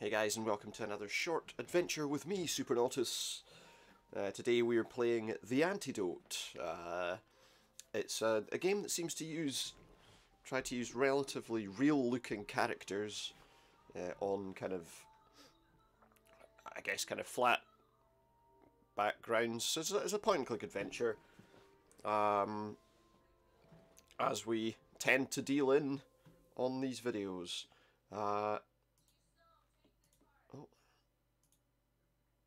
Hey guys, and welcome to another short adventure with me, Supernautus. Today we are playing The Antidote. It's a game that seems to try to use relatively real-looking characters on kind of, I guess, kind of flat backgrounds. So it's a point-and-click adventure, as we tend to deal in on these videos.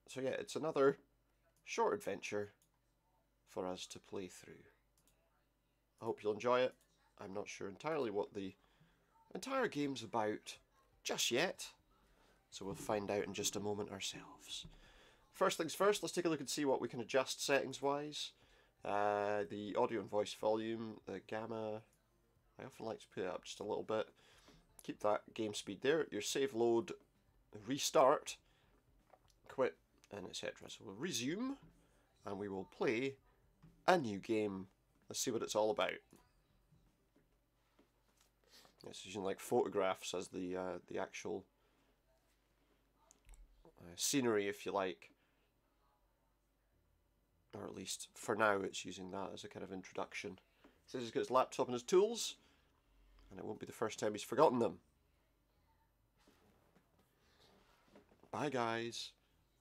So yeah, it's another short adventure for us to play through. I hope you'll enjoy it. I'm not sure entirely what the entire game's about just yet, so we'll find out in just a moment ourselves. First things first, let's take a look and see what we can adjust settings-wise. The audio and voice volume, the gamma, I often like to put it up just a little bit. Keep that game speed there. Your save load, restart, quit, and etc. So we'll resume, and we will play a new game. Let's see what it's all about. It's using like photographs as the actual scenery, if you like, or at least for now it's using that as a kind of introduction. He says he's got his laptop and his tools, and it won't be the first time he's forgotten them. Bye guys.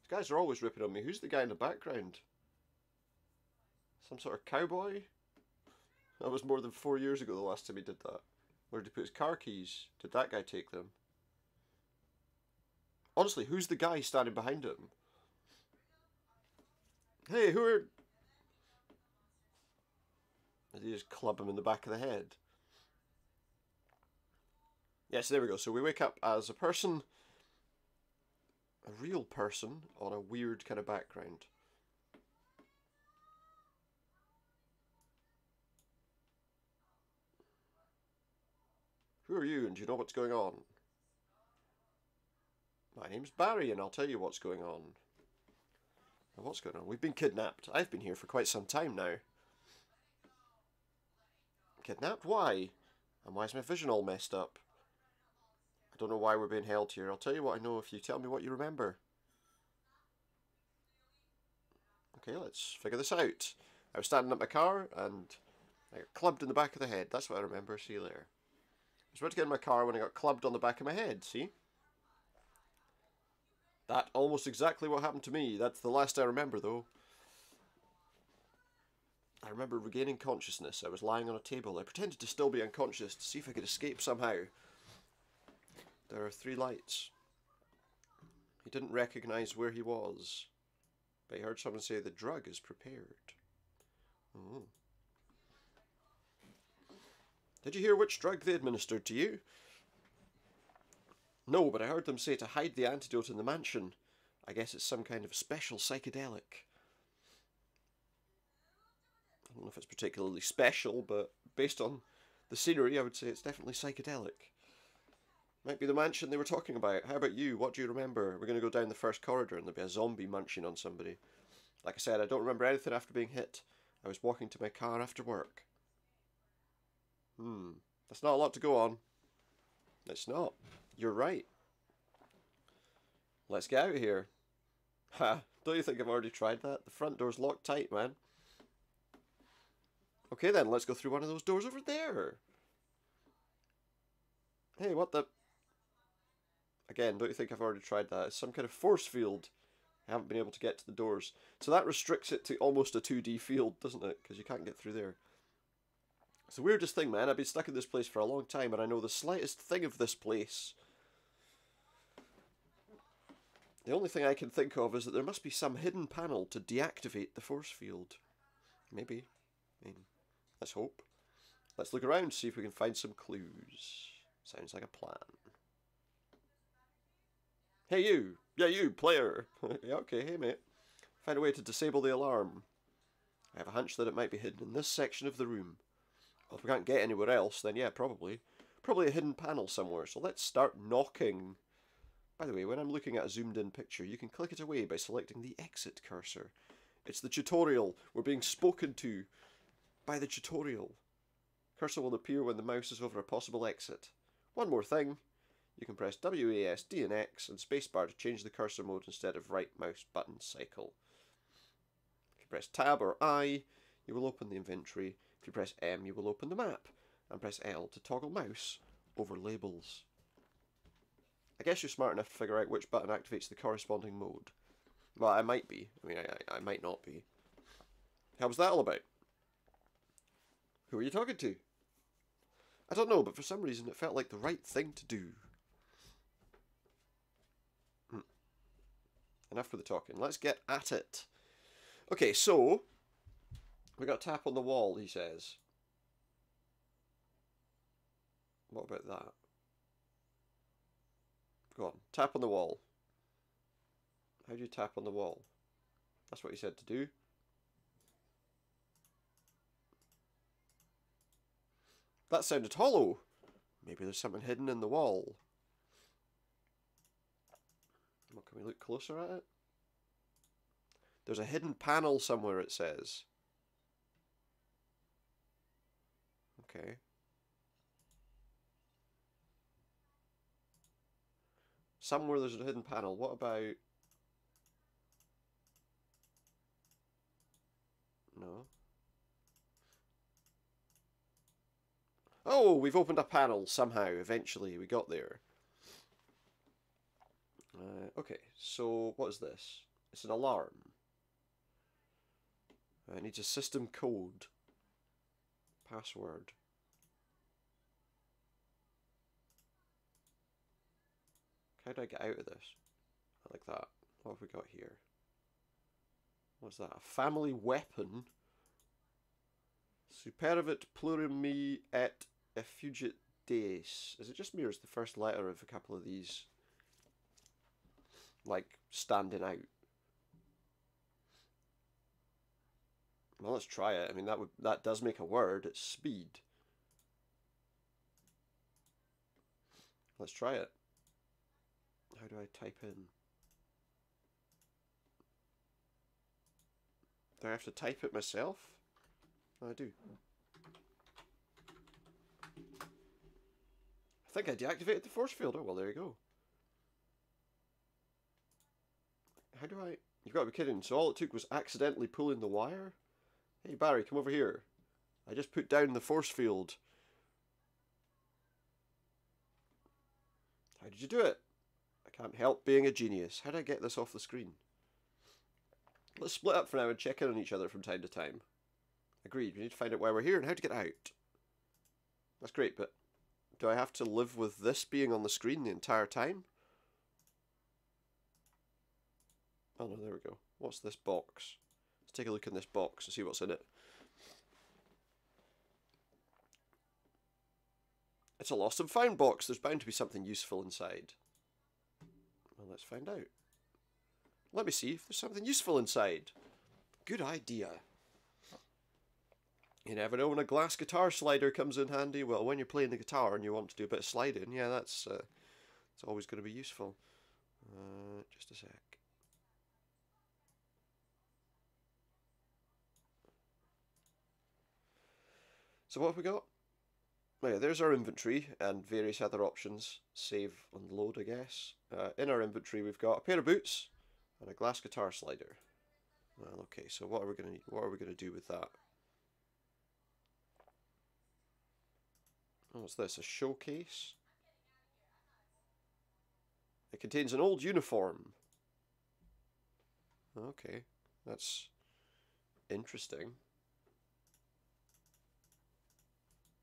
These guys are always ripping on me. Who's the guy in the background? Some sort of cowboy? That was more than 4 years ago the last time he did that. Where did he put his car keys? Did that guy take them? Honestly, who's the guy standing behind him? Hey, who are... Did he just club him in the back of the head? Yes, there we go. So we wake up as a person, a real person, on a weird kind of background. Who are you, and do you know what's going on? My name's Barry, and I'll tell you what's going on. Now, what's going on? We've been kidnapped. I've been here for quite some time now. Kidnapped? Why? And why is my vision all messed up? I don't know why we're being held here. I'll tell you what I know if you tell me what you remember. Okay, let's figure this out. I was standing at my car, and I got clubbed in the back of the head. That's what I remember. See you later. I was about to get in my car when I got clubbed on the back of my head, see? That almost exactly what happened to me. That's the last I remember, though. I remember regaining consciousness. I was lying on a table. I pretended to still be unconscious to see if I could escape somehow. There are 3 lights. He didn't recognise where he was, but he heard someone say the drug is prepared. Oh. Did you hear which drug they administered to you? No, but I heard them say to hide the antidote in the mansion. I guess it's some kind of special psychedelic. I don't know if it's particularly special, but based on the scenery, I would say it's definitely psychedelic. Might be the mansion they were talking about. How about you? What do you remember? We're going to go down the first corridor and there'll be a zombie munching on somebody. Like I said, I don't remember anything after being hit. I was walking to my car after work. That's not a lot to go on. It's not. You're right. Let's get out of here. Ha! Don't you think I've already tried that? The front door's locked tight, man. Okay then, let's go through one of those doors over there. Hey, what the... Again, don't you think I've already tried that? It's some kind of force field. I haven't been able to get to the doors. So that restricts it to almost a 2D field, doesn't it? Because you can't get through there. It's the weirdest thing, man. I've been stuck in this place for a long time, and I know the slightest thing of this place. The only thing I can think of is that there must be some hidden panel to deactivate the force field. Maybe. I mean, let's hope. Let's look around, see if we can find some clues. Sounds like a plan. Hey you! Yeah you, player! Yeah, okay, hey mate. Find a way to disable the alarm. I have a hunch that it might be hidden in this section of the room. Well, if we can't get anywhere else, then yeah, probably. Probably a hidden panel somewhere, so let's start knocking. By the way, when I'm looking at a zoomed in picture, you can click it away by selecting the exit cursor. It's the tutorial. We're being spoken to by the tutorial. Cursor will appear when the mouse is over a possible exit. One more thing. You can press WASD and X and spacebar to change the cursor mode instead of right mouse button cycle. If you press Tab or I, you will open the inventory. If you press M, you will open the map. And press L to toggle mouse over labels. I guess you're smart enough to figure out which button activates the corresponding mode. Well, I might be. I mean, I might not be. How was that all about? Who are you talking to? I don't know, but for some reason it felt like the right thing to do. Enough with the talking. Let's get at it. Okay, so we got a tap on the wall, he says. What about that? Go on, tap on the wall. How do you tap on the wall? That's what he said to do. That sounded hollow. Maybe there's something hidden in the wall. Well, can we look closer at it? There's a hidden panel somewhere, it says. Okay. Somewhere there's a hidden panel. What about... No. Oh, we've opened a panel somehow. Eventually, we got there. Okay, so what is this? It's an alarm. It needs a system code. Password. How do I get out of this? Like that. What have we got here? What's that? A family weapon? Superavit plurimi et effugit deis. Is it just me or is the first letter of a couple of these like standing out? Well, let's try it. I mean, that does make a word. It's speed. Let's try it. How do I type in? Do I have to type it myself? Oh, I do. I think I deactivated the force field. Oh, well, there you go. How do I... You've got to be kidding. So all it took was accidentally pulling the wire? Hey, Barry, come over here. I just put down the force field. How did you do it? I can't help being a genius. How do I get this off the screen? Let's split up for now and check in on each other from time to time. Agreed. We need to find out why we're here and how to get out. That's great, but do I have to live with this being on the screen the entire time? Oh no, there we go. What's this box? Let's take a look in this box and see what's in it. It's a lost and found box. There's bound to be something useful inside. Well, let's find out. Let me see if there's something useful inside. Good idea. You never know when a glass guitar slider comes in handy. Well, when you're playing the guitar and you want to do a bit of sliding, yeah, that's it's always going to be useful. Just a sec. So what have we got? Oh yeah, there's our inventory and various other options. Save and load, I guess. In our inventory, we've got a pair of boots and a glass guitar slider. Well, okay. So what are we gonna do with that? Oh, what's this? A showcase? It contains an old uniform. Okay, that's interesting.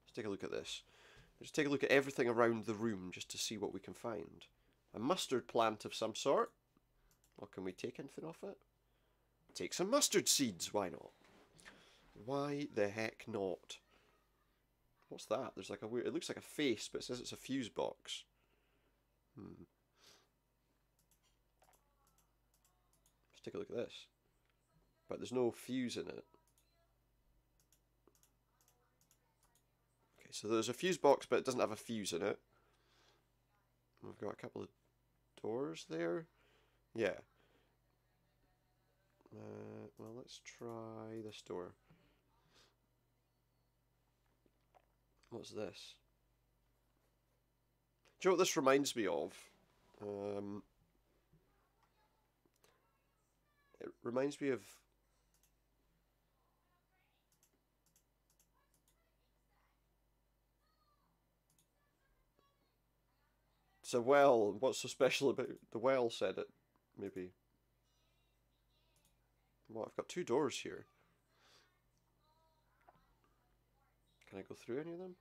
Let's take a look at this. Let's take a look at everything around the room just to see what we can find. A mustard plant of some sort. Well, can we take anything off it? Take some mustard seeds, why not? Why the heck not? What's that? There's like a weird... It looks like a face, but it says it's a fuse box. Let's take a look at this. But there's no fuse in it. Okay, so there's a fuse box, but it doesn't have a fuse in it. We've got a couple of doors there. Yeah. Well, let's try this door. What's this? Do you know what this reminds me of? It reminds me of... It's a well. What's so special about the well, said it, maybe. Well, I've got 2 doors here. Can I go through any of them?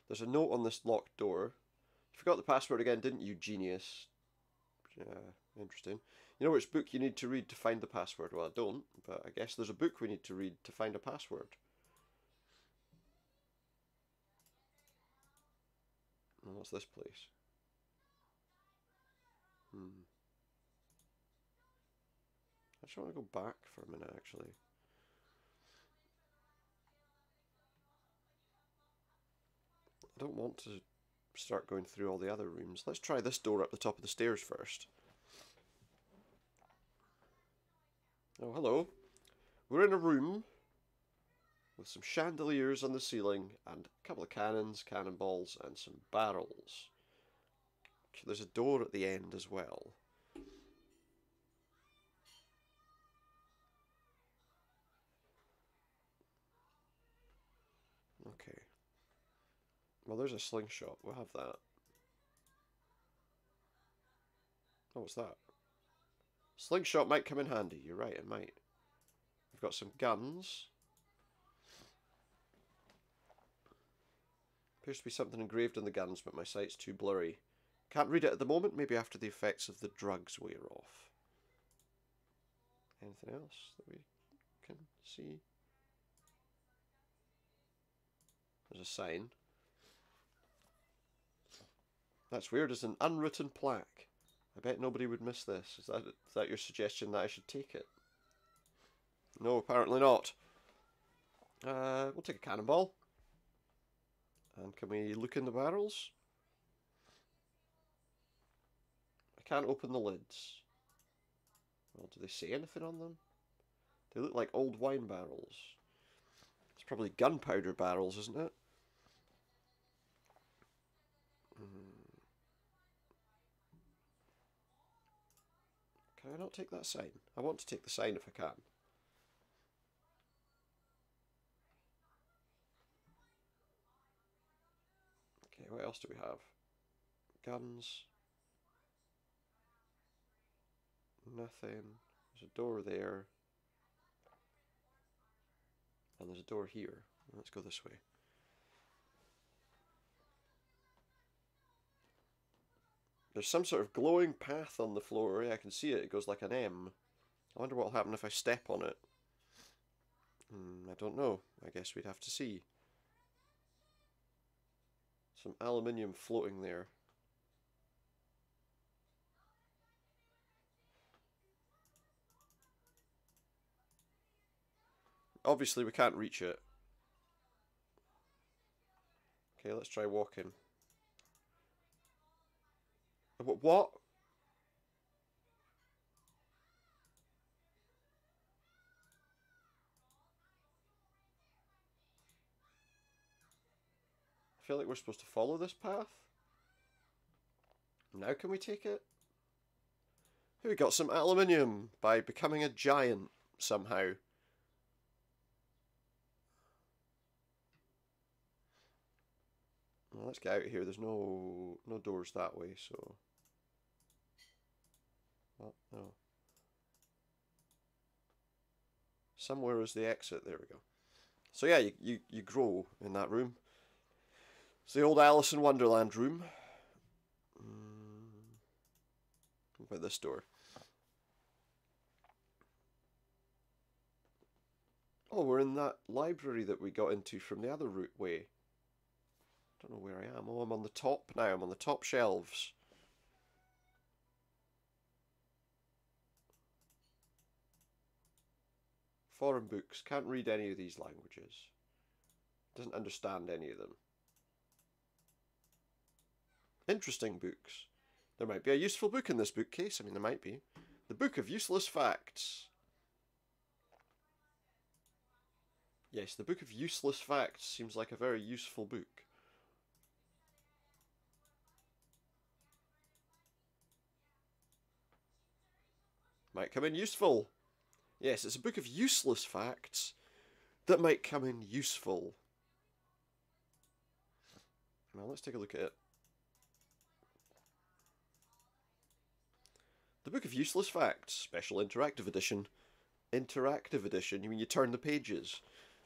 There's a note on this locked door. You forgot the password again, didn't you, genius? Yeah, interesting. You know which book you need to read to find the password? Well, I don't, but I guess there's a book we need to read to find a password. And what's this place? I just want to go back for a minute, actually. I don't want to start going through all the other rooms. Let's try this door up the top of the stairs first. Oh, hello. We're in a room with some chandeliers on the ceiling and a couple of cannons, cannonballs, and some barrels. There's a door at the end as well. Okay. Well, there's a slingshot. We'll have that. Oh, what's that? Slingshot might come in handy. You're right, it might. We've got some guns. Appears to be something engraved on the guns, but my sight's too blurry. Can't read it at the moment. Maybe after the effects of the drugs wear off. Anything else that we can see? There's a sign. That's weird. It's an unwritten plaque. I bet nobody would miss this. Is that your suggestion that I should take it? No, apparently not. We'll take a cannonball. And can we look in the barrels? I can't open the lids. Well, do they say anything on them? They look like old wine barrels. It's probably gunpowder barrels, isn't it? Can I not take that sign? I want to take the sign if I can. Okay, what else do we have? Guns. Nothing. There's a door there. And there's a door here. Let's go this way. There's some sort of glowing path on the floor. Yeah, I can see it. It goes like an M. I wonder what will happen if I step on it. I don't know. I guess we'd have to see. Some aluminium floating there. Obviously we can't reach it. Okay, let's try walking. What? I feel like we're supposed to follow this path. Now can we take it? Here we got some aluminium by becoming a giant somehow. Well, let's get out of here. There's no doors that way, so... Well, no. Somewhere is the exit. There we go. So yeah, you grow in that room. It's the old Alice in Wonderland room. What about this door? Oh, we're in that library that we got into from the other route way. Don't know where I am. Oh, I'm on the top now. I'm on the top shelves. Foreign books. Can't read any of these languages. Doesn't understand any of them. Interesting books. There might be a useful book in this bookcase. I mean, there might be. The Book of Useless Facts. Yes, the Book of Useless Facts seems like a very useful book. Might come in useful. Yes, it's a book of useless facts that might come in useful. Well, let's take a look at it. The Book of Useless Facts, Special Interactive Edition. Interactive Edition, you mean you turn the pages.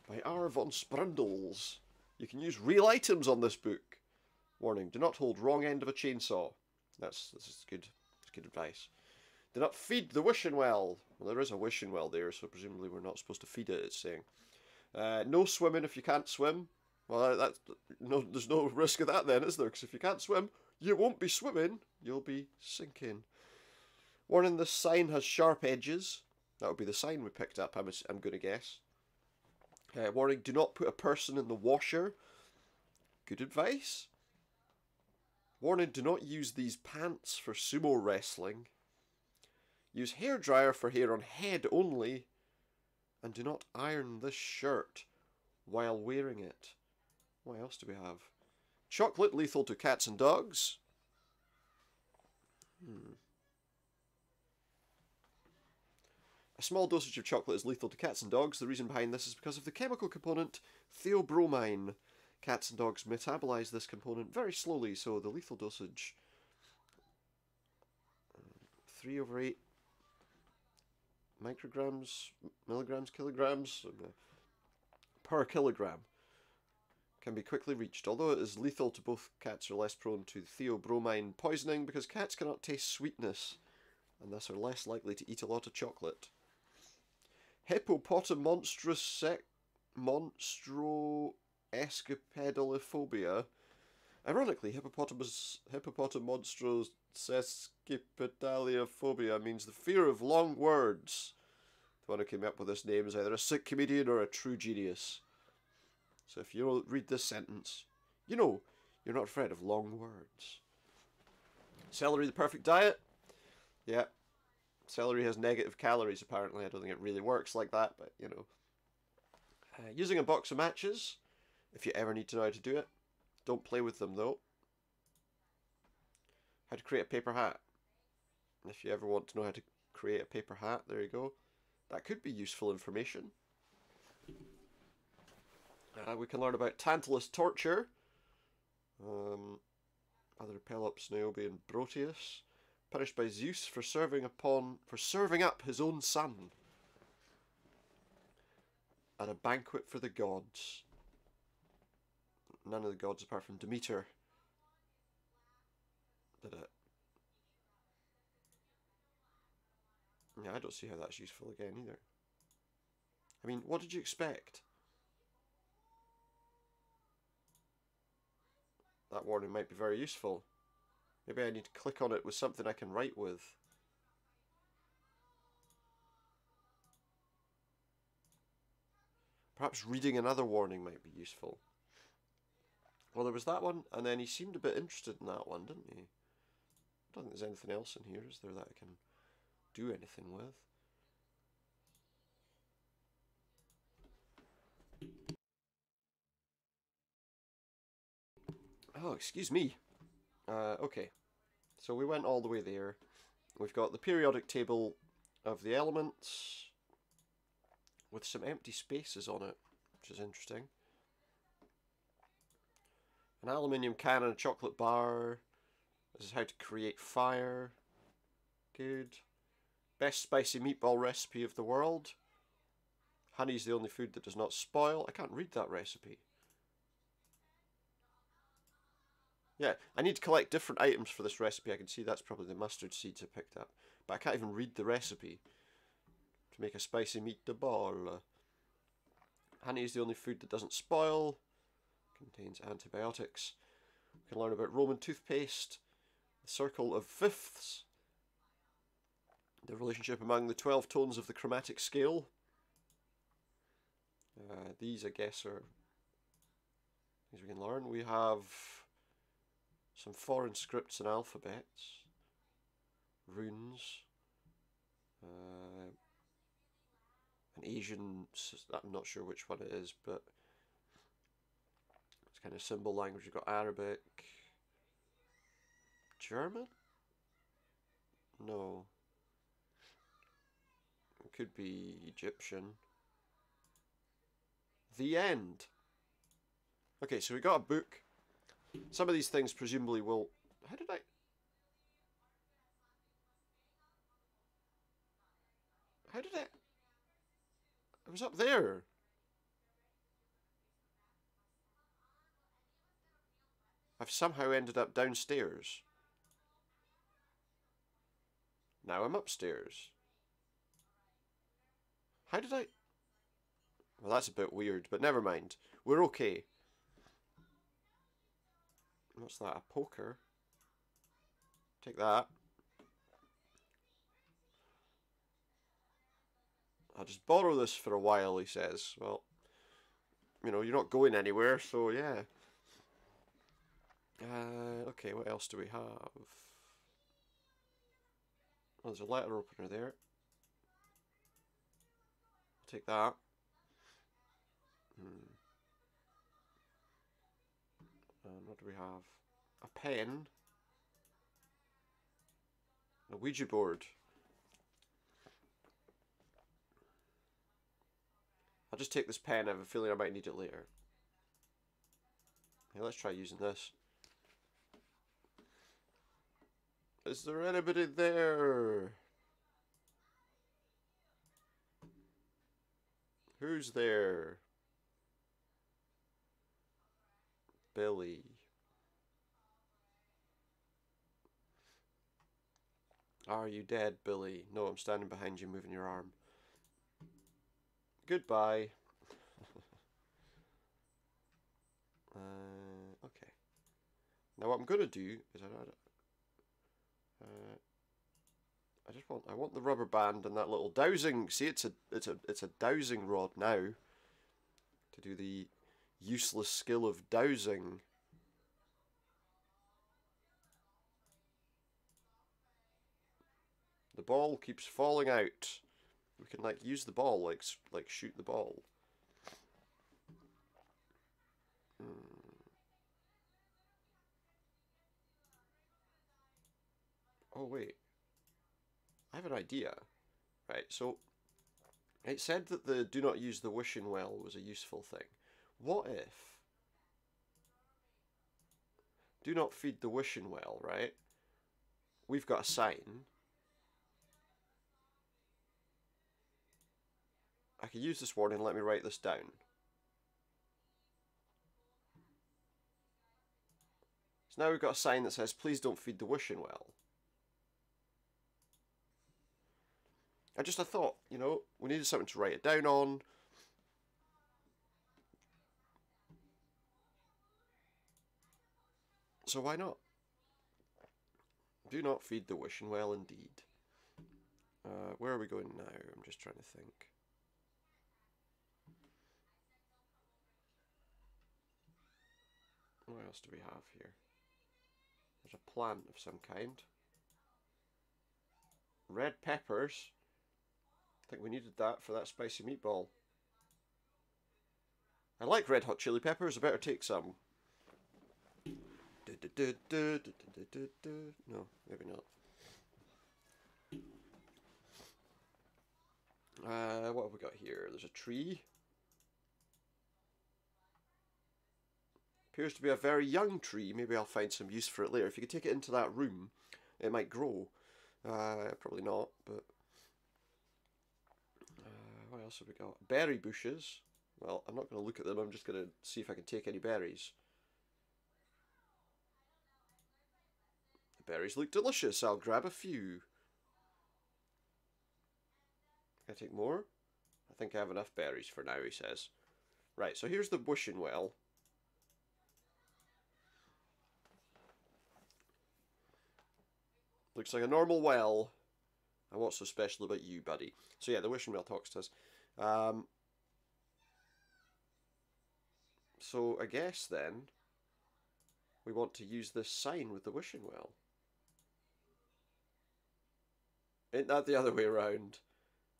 By R. von Sprundels. You can use real items on this book. Warning, do not hold wrong end of a chainsaw. This is good. It's good advice. Do not feed the wishing well. Well, there is a wishing well there, so presumably we're not supposed to feed it, it's saying. No swimming if you can't swim. Well, there's no risk of that then, is there? Because if you can't swim, you won't be swimming. You'll be sinking. Warning, this sign has sharp edges. That would be the sign we picked up, I'm going to guess. Warning, do not put a person in the washer. Good advice. Warning, do not use these pants for sumo wrestling. Use hairdryer for hair on head only. And do not iron this shirt while wearing it. What else do we have? Chocolate lethal to cats and dogs. A small dosage of chocolate is lethal to cats and dogs. The reason behind this is because of the chemical component theobromine. Cats and dogs metabolize this component very slowly, so the lethal dosage 3/8 micrograms, milligrams, kilograms per kilogram can be quickly reached. Although it is lethal to both, cats are less prone to theobromine poisoning because cats cannot taste sweetness and thus are less likely to eat a lot of chocolate. Monstro-escapedalophobia. Ironically, hippopotamonstrosesquipedaliophobia means the fear of long words. The one who came up with this name is either a sick comedian or a true genius. So if you read this sentence, you know you're not afraid of long words. Celery, the perfect diet? Yeah. Celery has negative calories, apparently. I don't think it really works like that, but, you know. Using a box of matches, if you ever need to know how to do it. Don't play with them, though. How to create a paper hat. If you ever want to know how to create a paper hat, there you go. That could be useful information. We can learn about Tantalus torture. Other Pelops, Niobe, and Proteus. Punished by Zeus for serving up his own son at a banquet for the gods. None of the gods apart from Demeter did it. Yeah, I don't see how that's useful again either. I mean, what did you expect? That warning might be very useful. Maybe I need to click on it with something I can write with. Perhaps reading another warning might be useful. Well, there was that one, and then he seemed a bit interested in that one, didn't he? I don't think there's anything else in here, is there, that I can do anything with? Oh, excuse me. Okay. So we went all the way there. We've got the periodic table of the elements with some empty spaces on it, which is interesting. An aluminium can and a chocolate bar. This is how to create fire. Good. Best spicy meatball recipe of the world. Honey is the only food that does not spoil. I can't read that recipe. Yeah, I need to collect different items for this recipe. I can see that's probably the mustard seeds I picked up. But I can't even read the recipe to make a spicy meatball. Honey is the only food that doesn't spoil. Contains antibiotics. We can learn about Roman toothpaste. The circle of fifths. The relationship among the 12 tones of the chromatic scale. These, I guess, are things we can learn. We have some foreign scripts and alphabets. Runes. an Asian, I'm not sure which one it is, but it's kind of symbol language. You've got Arabic, German? No. It could be Egyptian. The end. Okay, so we got a book. Some of these things presumably will... How did I... How did I... I was up there. I've somehow ended up downstairs. Now I'm upstairs. How did I... Well, that's a bit weird, but never mind. We're okay. What's that? A poker? Take that. I'll just borrow this for a while, he says. Well, you know, you're not going anywhere, so yeah. Okay, what else do we have? Oh, there's a letter opener there. I'll take that. And what do we have? A pen. A Ouija board. I'll just take this pen. I have a feeling I might need it later. Okay, let's try using this. Is there anybody there? Who's there? Billy. Are you dead, Billy? No, I'm standing behind you, moving your arm. Goodbye. Okay. Now what I'm gonna do is I want the rubber band and that little dowsing. See, it's a dowsing rod now to do the useless skill of dowsing. The ball keeps falling out. We can like use the ball, like shoot the ball. Oh wait, I have an idea. Right, so it said that the do not use the wishing well was a useful thing. What if do not feed the wishing well, right? We've got a sign. I could use this warning, let me write this down. So now we've got a sign that says, please don't feed the wishing well. I thought, you know, we needed something to write it down on. So why not? Do not feed the wishing well, indeed. Where are we going now? I'm just trying to think. What else do we have here? There's a plant of some kind. Red peppers. I think we needed that for that spicy meatball. I like red hot chili peppers. I better take some. No, maybe not. What have we got here? There's a tree. Appears to be a very young tree. Maybe I'll find some use for it later. If you could take it into that room, it might grow. Probably not, but... what else have we got? Berry bushes. Well, I'm not going to look at them. I'm just going to see if I can take any berries. The berries look delicious. I'll grab a few. Can I take more? I think I have enough berries for now, he says. Right, so here's the wishing well. Looks like a normal well. And what's so special about you, buddy? So yeah, the wishing well talks to us. So I guess then we want to use this sign with the wishing well. Ain't that the other way around?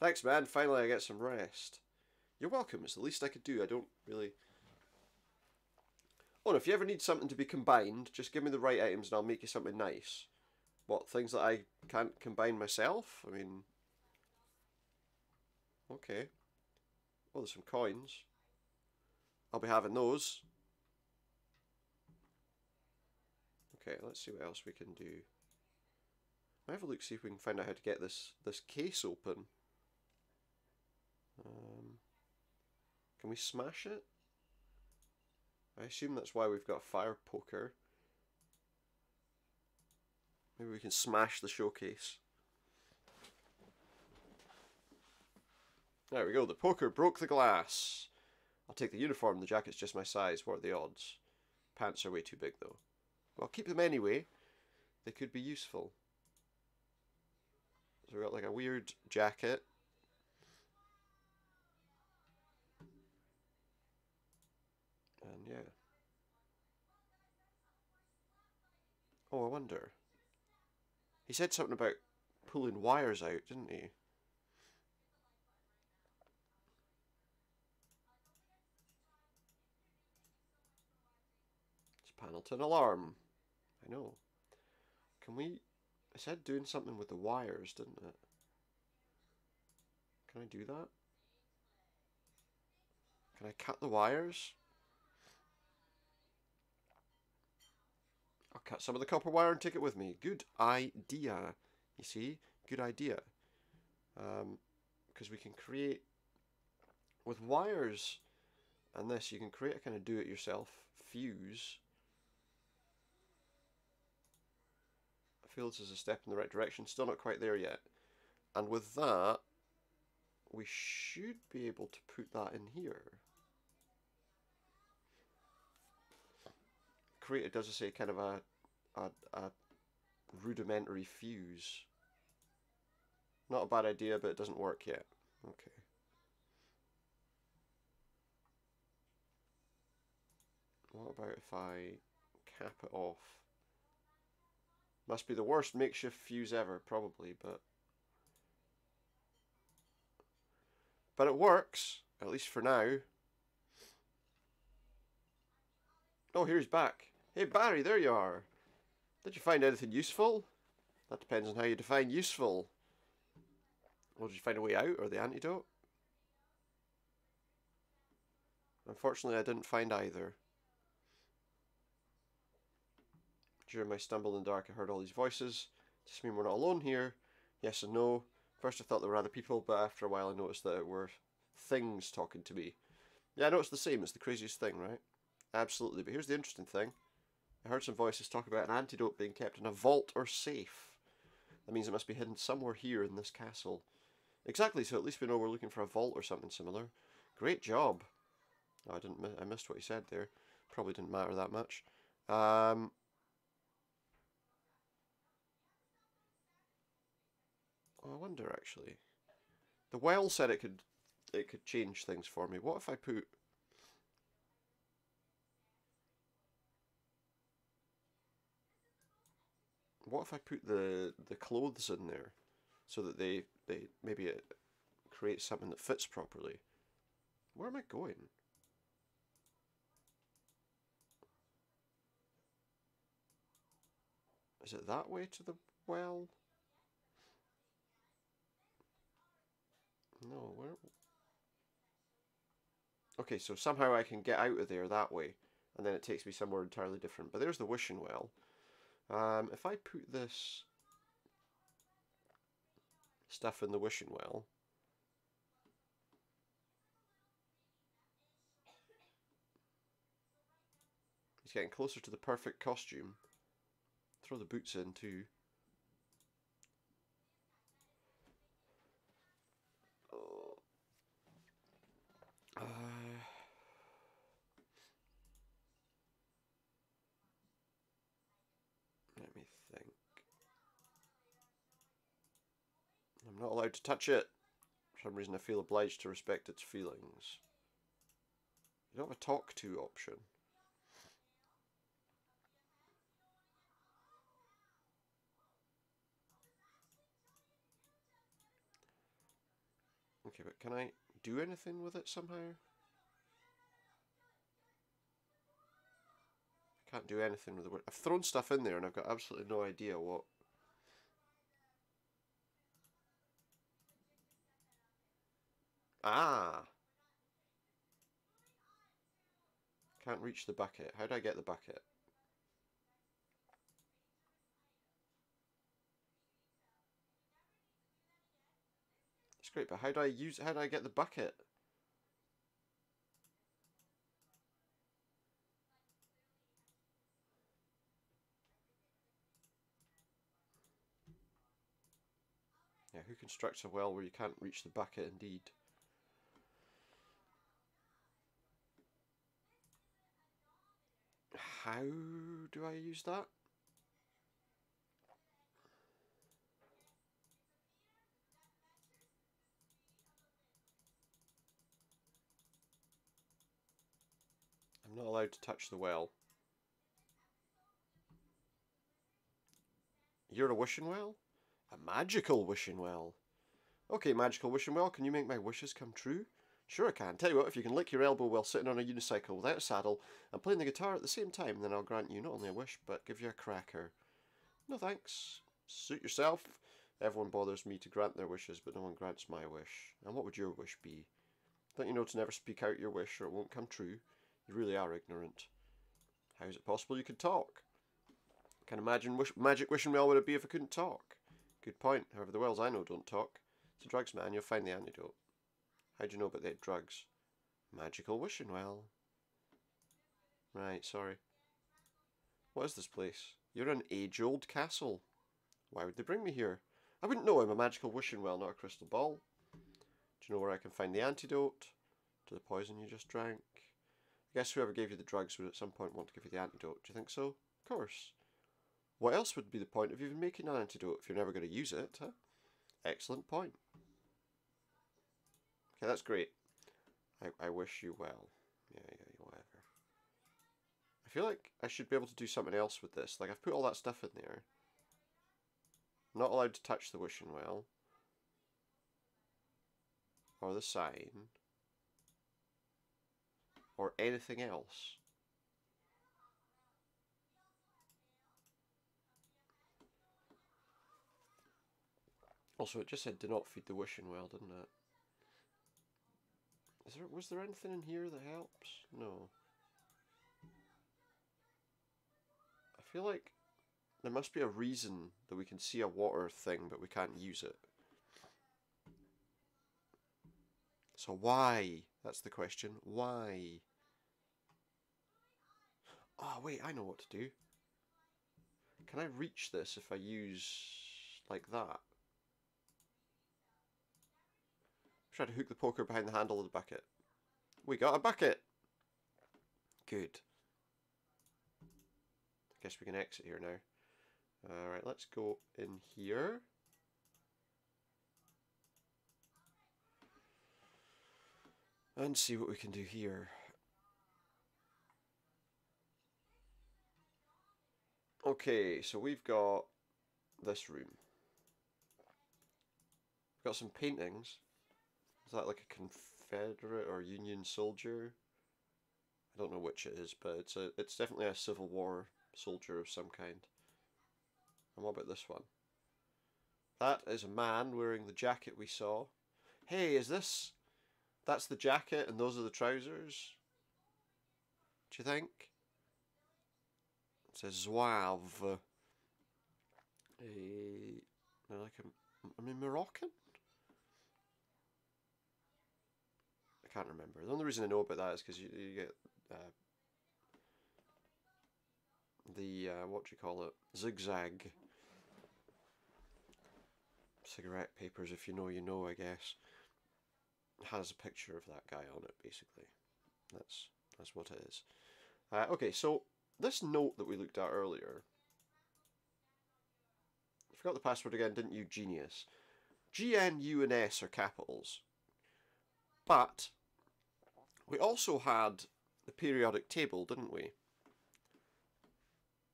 Thanks, man. Finally, I get some rest. You're welcome. It's the least I could do. I don't really... Oh, and if you ever need something to be combined, just give me the right items and I'll make you something nice. What, things that I can't combine myself? I mean... Okay. Oh, there's some coins. I'll be having those. Okay, let's see what else we can do. I'll have a look, see if we can find out how to get this case open. Can we smash it? I assume that's why we've got a fire poker. Maybe we can smash the showcase. There we go, the poker broke the glass. I'll take the uniform, the jacket's just my size. What are the odds? Pants are way too big though. Well, I'll keep them anyway. They could be useful. So we've got like a weird jacket. And yeah. Oh, I wonder. He said something about pulling wires out, didn't he? It's Panelton alarm. I know. Can we... It said doing something with the wires, didn't it? Can I do that? Can I cut the wires? I'll cut some of the copper wire and take it with me. Good idea. You see? Good idea. Because we can create... With wires and this, you can create a kind of do-it-yourself fuse. I feel this is a step in the right direction. Still not quite there yet. And with that, we should be able to put that in here. Create, does it say, kind of a rudimentary fuse. Not a bad idea, but it doesn't work yet. Okay. What about if I cap it off? Must be the worst makeshift fuse ever, probably, but it works, at least for now. Oh, here he's back. Hey Barry, there you are. Did you find anything useful? That depends on how you define useful. Well, did you find a way out, or the antidote? Unfortunately, I didn't find either. During my stumble in the dark, I heard all these voices. Does this mean we're not alone here? Yes and no. First I thought there were other people, but after a while I noticed that it were things talking to me. Yeah, I know it's the same. It's the craziest thing, right? Absolutely. But here's the interesting thing. I heard some voices talk about an antidote being kept in a vault or safe. That means it must be hidden somewhere here in this castle. Exactly, so at least we know we're looking for a vault or something similar. Great job. Oh, I missed what he said there. Probably didn't matter that much. Oh, I wonder actually. The well said it could change things for me. What if I put... What if I put the clothes in there so that they maybe it creates something that fits properly? Where am I going? Is it that way to the well? No, where? Okay, so somehow I can get out of there that way, and then it takes me somewhere entirely different. But there's the wishing well. If I put this stuff in the wishing well, he's getting closer to the perfect costume. Throw the boots in too. Oh. Let me think. I'm not allowed to touch it. For some reason I feel obliged to respect its feelings. You don't have a talk to option. Okay, but can I do anything with it somehow? I can't do anything with it. I've thrown stuff in there and I've got absolutely no idea what... Ah! Can't reach the bucket. How do I get the bucket? It's great, but how do I get the bucket? Yeah, who constructs a well where you can't reach the bucket indeed? How do I use that? I'm not allowed to touch the well. You're a wishing well? A magical wishing well. Okay, magical wishing well, can you make my wishes come true? Sure I can. Tell you what, if you can lick your elbow while sitting on a unicycle without a saddle and playing the guitar at the same time, then I'll grant you not only a wish, but give you a cracker. No thanks. Suit yourself. Everyone bothers me to grant their wishes, but no one grants my wish. And what would your wish be? Don't you know to never speak out your wish or it won't come true? You really are ignorant. How is it possible you could talk? Can imagine magic wishing well would it be if I couldn't talk? Good point. However, the wells I know don't talk. It's a drugs man, you'll find the antidote. How do you know about the drugs? Magical wishing well. Right, sorry. What is this place? You're an age-old castle. Why would they bring me here? I wouldn't know. I'm a magical wishing well, not a crystal ball. Do you know where I can find the antidote to the poison you just drank? I guess whoever gave you the drugs would at some point want to give you the antidote. Do you think so? Of course. What else would be the point of even making an antidote if you're never going to use it, huh? Excellent point. Okay, that's great. I wish you well. Yeah, whatever. I feel like I should be able to do something else with this. Like, I've put all that stuff in there. I'm not allowed to touch the wishing well. Or the sign. Or anything else. Also, it just said do not feed the wishing well, didn't it? Was there anything in here that helps? No. I feel like there must be a reason that we can see a water thing, but we can't use it. So why? That's the question. Why? Oh, wait, I know what to do. Can I reach this if I use like that? Try to hook the poker behind the handle of the bucket. We got a bucket! Good. I guess we can exit here now. Alright, let's go in here. And see what we can do here. Okay, so we've got this room. We've got some paintings. Is that like a Confederate or Union soldier? I don't know which it is, but it's definitely a Civil War soldier of some kind. And what about this one? That is a man wearing the jacket we saw. Hey, is this... That's the jacket and those are the trousers? Do you think? It says Zouave. I mean Moroccan? I can't remember. The only reason I know about that is because you get what do you call it? Zigzag cigarette papers, if you know, you know, I guess. Has a picture of that guy on it, basically. That's what it is. Okay, so this note that we looked at earlier. I forgot the password again, didn't you, genius? G, N, U, and S are capitals. But we also had the periodic table, didn't we?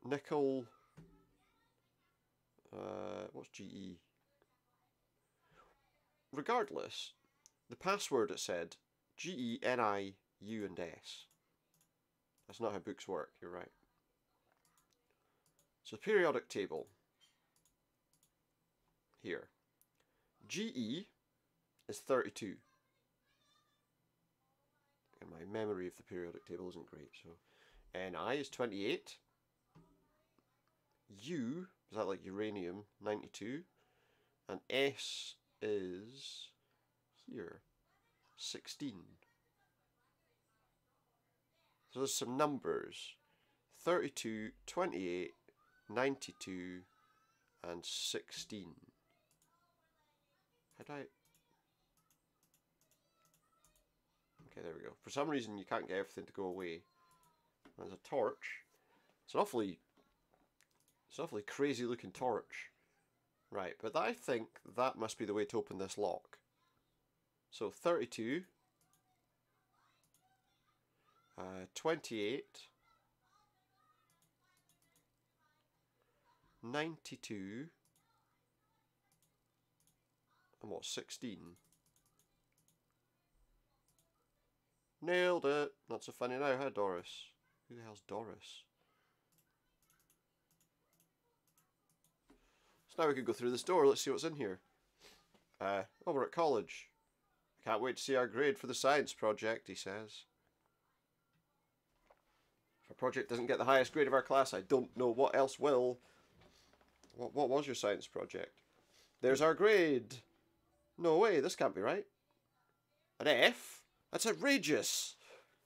Nickel. What's GE? Regardless, The password, it said, G-E-N-I-U and S. That's not how books work, you're right. So the periodic table. Here. GE is 32. And my memory of the periodic table isn't great, so Ni is 28. U, is that like uranium, 92. And S is here, 16. So there's some numbers. 32, 28, 92, and 16. How do I... Okay, there we go. For some reason you can't get everything to go away. There's a torch. It's an awfully crazy looking torch. Right, but I think that must be the way to open this lock. So 32, 28, 92, and what, 16? Nailed it! Not so funny now, huh, Doris? Who the hell's Doris? So now we can go through this door. Let's see what's in here. Oh, we're at college. I can't wait to see our grade for the science project, he says. If our project doesn't get the highest grade of our class, I don't know what else will. What was your science project? There's our grade. No way, this can't be right. An F? That's outrageous.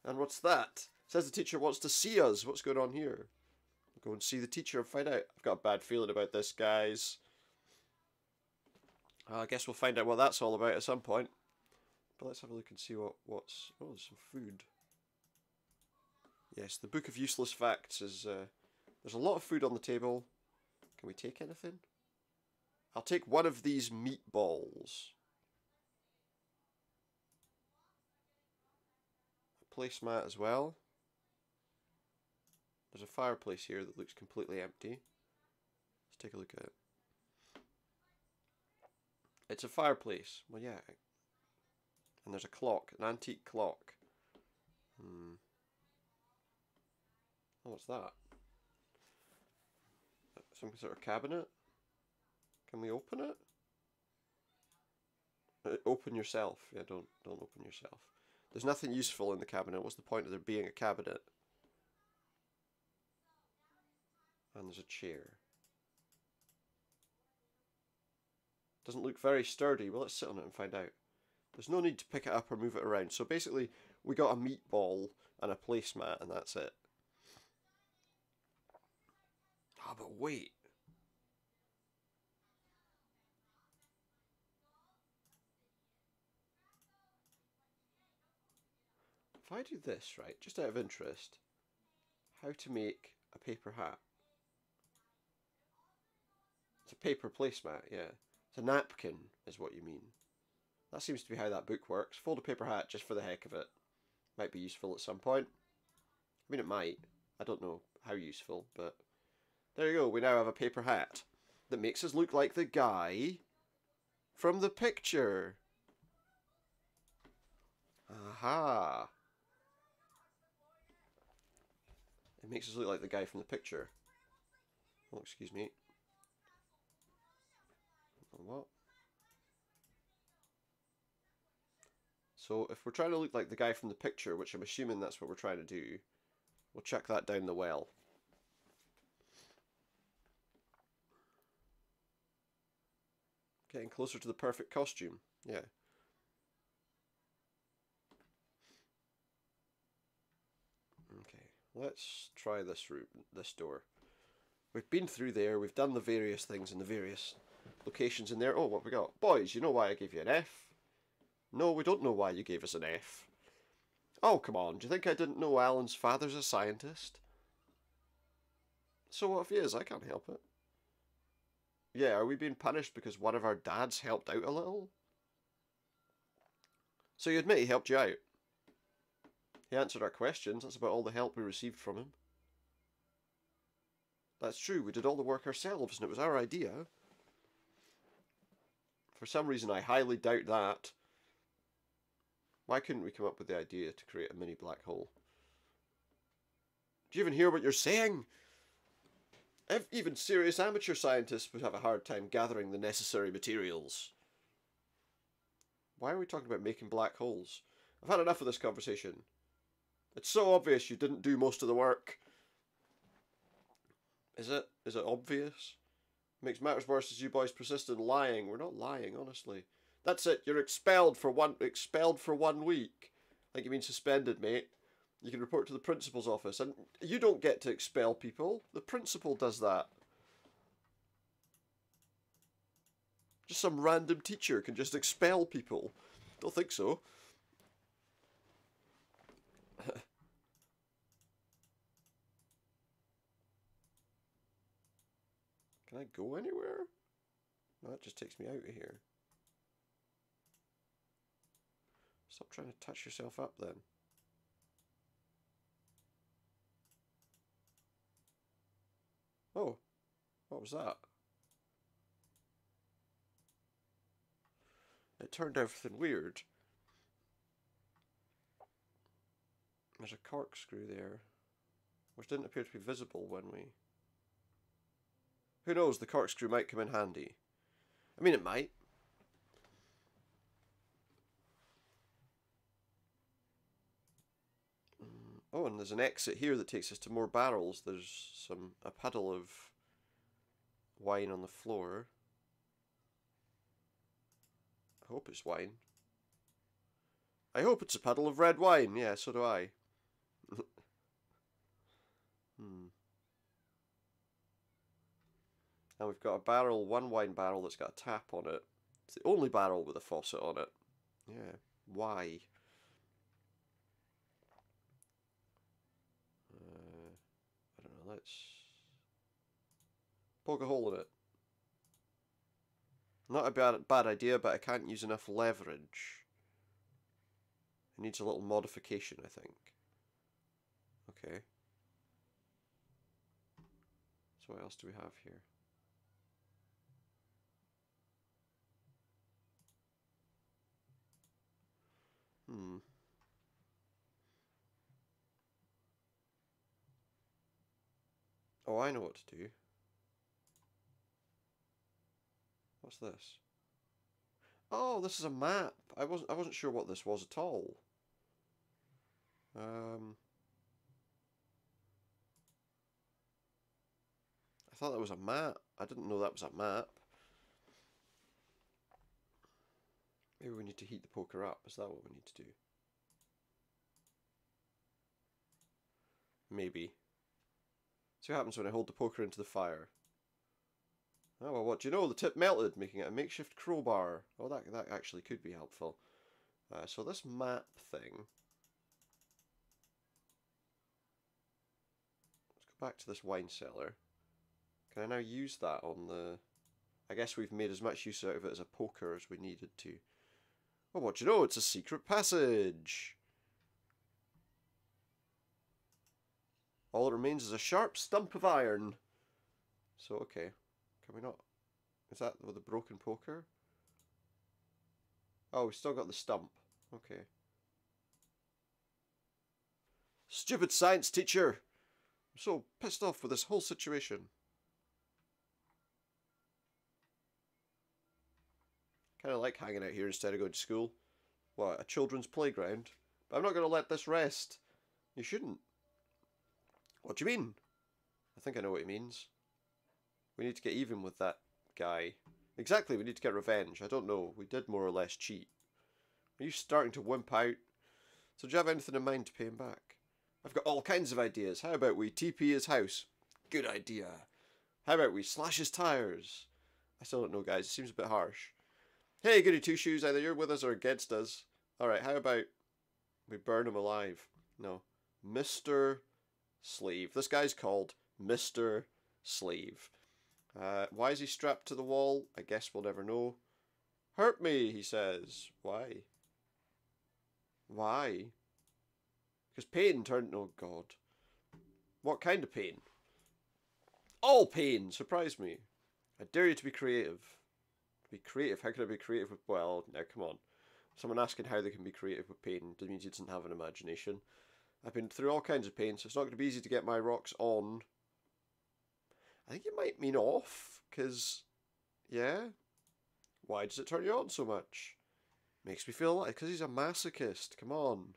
And what's that? Says the teacher wants to see us. What's going on here? Go and see the teacher and find out. I've got a bad feeling about this, guys. I guess we'll find out what that's all about at some point. But let's have a look and see what's... Oh, there's some food. Yes, the Book of Useless Facts is... there's a lot of food on the table. Can we take anything? I'll take one of these meatballs. A placemat as well. There's a fireplace here that looks completely empty. Let's take a look at it. It's a fireplace. Well, yeah. And there's a clock, an antique clock. Oh, what's that? Some sort of cabinet? Can we open it? Open yourself. Yeah, don't open yourself. There's nothing useful in the cabinet. What's the point of there being a cabinet? And there's a chair. Doesn't look very sturdy. Well, let's sit on it and find out. There's no need to pick it up or move it around. So basically, we got a meatball and a placemat, and that's it. Ah, but wait. If I do this, right, just out of interest, how to make a paper hat. It's a paper placemat, yeah. It's a napkin, is what you mean. That seems to be how that book works. Fold a paper hat just for the heck of it. Might be useful at some point. I mean, it might. I don't know how useful, but... There you go, we now have a paper hat that makes us look like the guy from the picture. Aha! It makes us look like the guy from the picture. Oh, excuse me. What? So if we're trying to look like the guy from the picture, which I'm assuming that's what we're trying to do, we'll chuck that down the well. Getting closer to the perfect costume. Yeah. Okay, let's try this route, this door. We've been through there, we've done the various things in the various locations in there. Oh, what have we got? Boys, you know why I gave you an F? No, we don't know why you gave us an F. Oh, come on, do you think I didn't know Alan's father's a scientist? So what if he is? I can't help it. Yeah, are we being punished because one of our dads helped out a little? So you admit he helped you out? He answered our questions, that's about all the help we received from him. That's true, we did all the work ourselves and it was our idea. For some reason I highly doubt that. Why couldn't we come up with the idea to create a mini black hole? Do you even hear what you're saying? Even serious amateur scientists would have a hard time gathering the necessary materials. Why are we talking about making black holes? I've had enough of this conversation. It's so obvious you didn't do most of the work. Is it? Is it obvious? Makes matters worse as you boys persist in lying. We're not lying, honestly. That's it. You're expelled for 1 week. Like you mean suspended, mate. You can report to the principal's office, and you don't get to expel people. The principal does that. Just some random teacher can just expel people. Don't think so. Can I go anywhere? No, that just takes me out of here. Stop trying to touch yourself up then. Oh, what was that? It turned everything weird. There's a corkscrew there, which didn't appear to be visible when we... Who knows, the corkscrew might come in handy. I mean, it might. Oh, and there's an exit here that takes us to more barrels. There's a puddle of wine on the floor. I hope it's wine. I hope it's a puddle of red wine. Yeah, so do I. And we've got a barrel, one wine barrel that's got a tap on it. It's the only barrel with a faucet on it. Yeah, why? I don't know, let's poke a hole in it. Not a bad idea, but I can't use enough leverage. It needs a little modification, I think. Okay. So what else do we have here? Oh, I know what to do. What's this? Oh, this is a map. I wasn't sure what this was at all. I thought that was a map. I didn't know that was a map. Maybe we need to heat the poker up. Is that what we need to do? Maybe. See what happens when I hold the poker into the fire. Oh, well, what do you know? The tip melted, making it a makeshift crowbar. Oh, that actually could be helpful. So this map thing... Let's go back to this wine cellar. Can I now use that on the... I guess we've made as much use out of it as a poker as we needed to. Oh, what do you know? It's a secret passage! All that remains is a sharp stump of iron. So, okay. Can we not... Is that with the broken poker? Oh, we still got the stump. Okay. Stupid science teacher! I'm so pissed off with this whole situation. Kind of like hanging out here instead of going to school. What, a children's playground? But I'm not going to let this rest. You shouldn't. What do you mean? I think I know what he means. We need to get even with that guy. Exactly, we need to get revenge. I don't know. We did more or less cheat. Are you starting to wimp out? So do you have anything in mind to pay him back? I've got all kinds of ideas. How about we TP his house? Good idea. How about we slash his tires? I still don't know, guys. It seems a bit harsh. Hey, goody two-shoes. Either you're with us or against us. Alright, how about we burn him alive? No. Mr. Slave. This guy's called Mr. Slave. Why is he strapped to the wall? I guess we'll never know. Hurt me, he says. Why? Why? Because pain turned... Oh, God. What kind of pain? All pain! Surprise me. I dare you to be creative. Be creative? How can I be creative with... Well, now, come on. Someone asking how they can be creative with pain means he doesn't have an imagination. I've been through all kinds of pain, so it's not going to be easy to get my rocks on. I think it might mean off, because, yeah. Why does it turn you on so much? Makes me feel like, because he's a masochist, come on.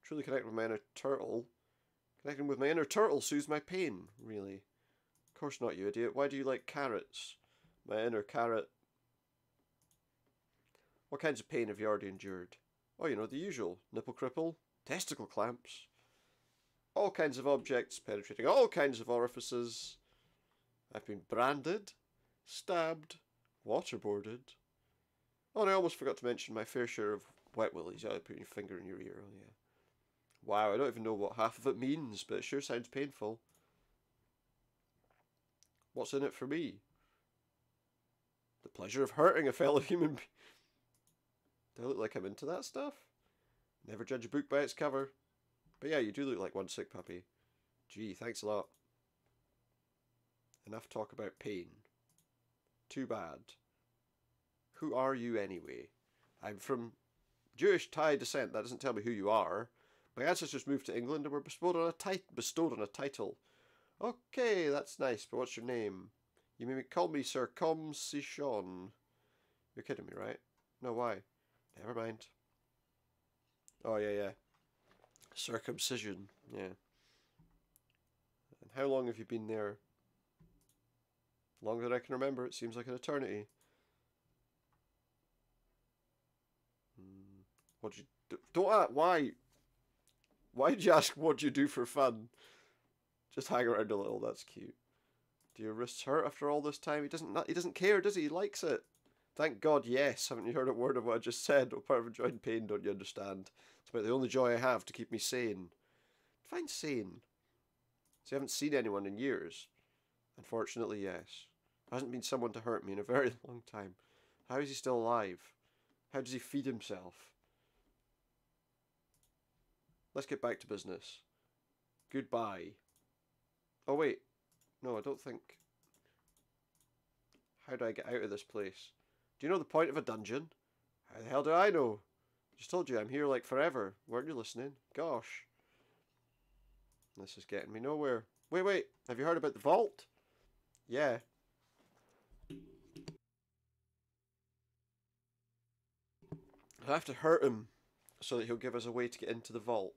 Truly connect with my inner turtle. Connecting with my inner turtle soothes my pain, really. Of course not, you idiot. Why do you like carrots? My inner carrot. What kinds of pain have you already endured? Oh, you know, the usual. Nipple cripple, testicle clamps. All kinds of objects penetrating all kinds of orifices. I've been branded, stabbed, waterboarded. Oh, and I almost forgot to mention my fair share of wet willies. Yeah, putting your finger in your ear, oh yeah. Wow, I don't even know what half of it means, but it sure sounds painful. What's in it for me? The pleasure of hurting a fellow human being. Do I look like I'm into that stuff? Never judge a book by its cover. But yeah, you do look like one sick puppy. Gee, thanks a lot. Enough talk about pain. Too bad. Who are you anyway? I'm from Jewish Thai descent. That doesn't tell me who you are. My ancestors moved to England and were bestowed on a title. Okay, that's nice, but what's your name? You may call me Sir Comsichon. You're kidding me, right? No, why? Never mind. Oh, yeah. Circumcision, yeah. And how long have you been there? Longer than I can remember. It seems like an eternity. What'd you do? Don't ask. Why? Why did you ask what you do for fun? Just hang around a little. That's cute. Do your wrists hurt after all this time? He doesn't care, does he? He likes it. Thank God, yes. Haven't you heard a word of what I just said? What part of enjoying pain don't you understand? It's about the only joy I have to keep me sane. Define sane. So you haven't seen anyone in years? Unfortunately, yes. There hasn't been someone to hurt me in a very long time. How is he still alive? How does he feed himself? Let's get back to business. Goodbye. Oh wait. No, I don't think... How do I get out of this place? Do you know the point of a dungeon? How the hell do I know? Just told you I'm here like forever. Weren't you listening? Gosh. This is getting me nowhere. Wait. Have you heard about the vault? Yeah. I have to hurt him so that he'll give us a way to get into the vault.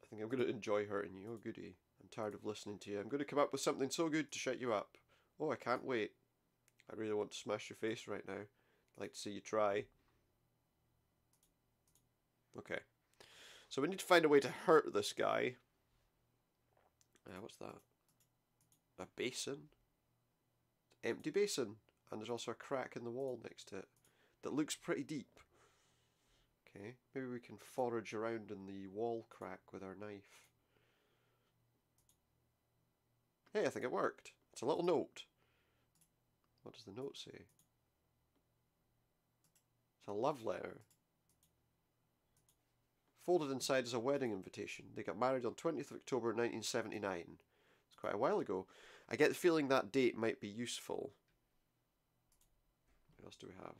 I think I'm going to enjoy hurting you. Oh, goody. I'm tired of listening to you. I'm going to come up with something so good to shut you up. Oh, I can't wait. I really want to smash your face right now. I'd like to see you try. Okay. So we need to find a way to hurt this guy. What's that? A basin? Empty basin. And there's also a crack in the wall next to it that looks pretty deep. Okay, maybe we can forage around in the wall crack with our knife. Hey, I think it worked. It's a little note. What does the note say? It's a love letter. Folded inside is a wedding invitation. They got married on 20th of October 1979. It's quite a while ago. I get the feeling that date might be useful. What else do we have?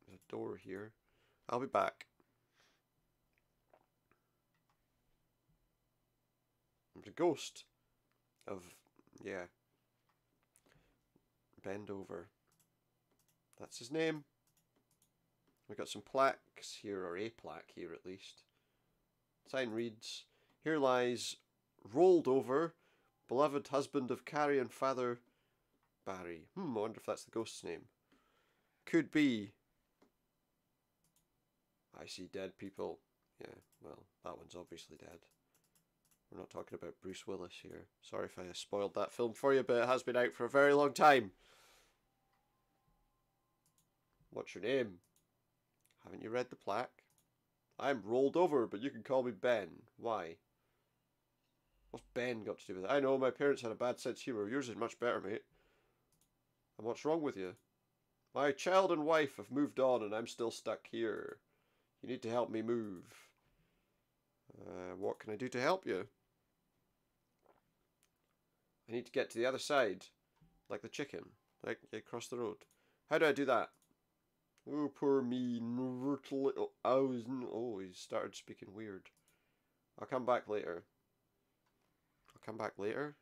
There's a door here. I'll be back. There's a ghost of, yeah, bend over. That's his name. We got some plaques here, or a plaque here at least. Sign reads, "Here lies, rolled over, beloved husband of Carrie and Father Barry." I wonder if that's the ghost's name. Could be. I see dead people. Yeah, well, that one's obviously dead. We're not talking about Bruce Willis here. Sorry if I spoiled that film for you, but it has been out for a very long time. What's your name? Haven't you read the plaque? I'm rolled over, but you can call me Ben. Why? What's Ben got to do with it? I know, my parents had a bad sense of humour. Yours is much better, mate. And what's wrong with you? My child and wife have moved on and I'm still stuck here. You need to help me move. What can I do to help you? I need to get to the other side. Like the chicken. Like across the road. How do I do that? Oh, poor me. Oh, he started speaking weird. I'll come back later. I'll come back later?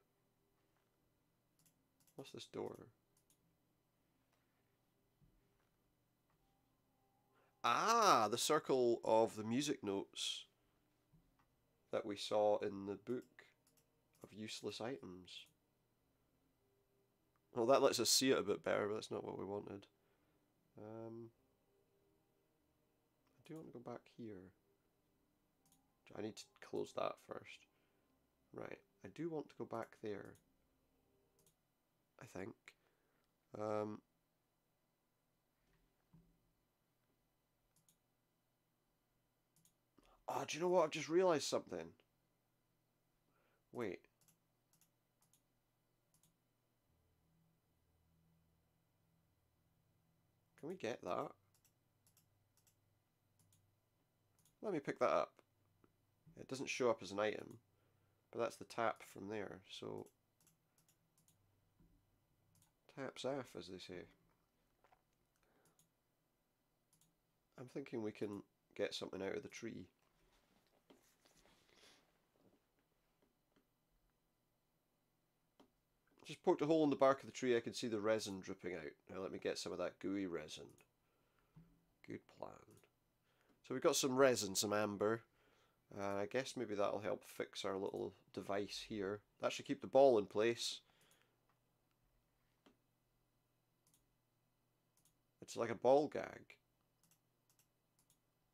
What's this door? Ah, the circle of the music notes that we saw in the book of useless items. Well, that lets us see it a bit better, but that's not what we wanted. I do want to go back here. I need to close that first. Right, I do want to go back there. I think. Oh, do you know what? I've just realised something. Wait. Can we get that? Let me pick that up. It doesn't show up as an item, but that's the tap from there, so taps F, as they say. I'm thinking we can get something out of the tree. Just poked a hole in the bark of the tree, I can see the resin dripping out. Now let me get some of that gooey resin. Good plan. So we've got some resin, some amber. I guess maybe that'll help fix our little device here. That should keep the ball in place. It's like a ball gag.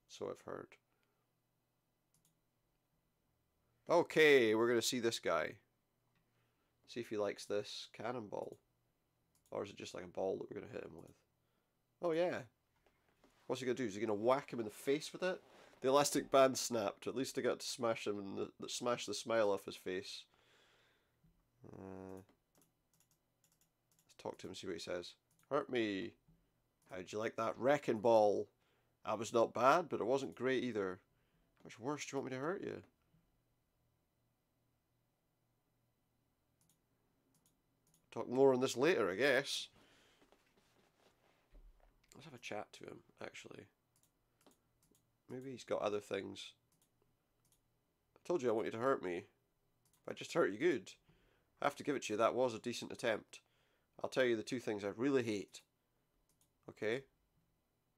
So I've heard. Okay, we're going to see this guy. See if he likes this cannonball. Or is it just like a ball that we're going to hit him with? Oh yeah. What's he going to do? Is he going to whack him in the face with it? The elastic band snapped. At least I got to smash him and smash the smile off his face. Let's talk to him and see what he says. Hurt me. How'd you like that wrecking ball? That was not bad, but it wasn't great either. How much worse do you want me to hurt you? Talk more on this later, I guess. Let's have a chat to him, actually. Maybe he's got other things. I told you I want you to hurt me. But I just hurt you good. I have to give it to you, that was a decent attempt. I'll tell you the two things I really hate. Okay?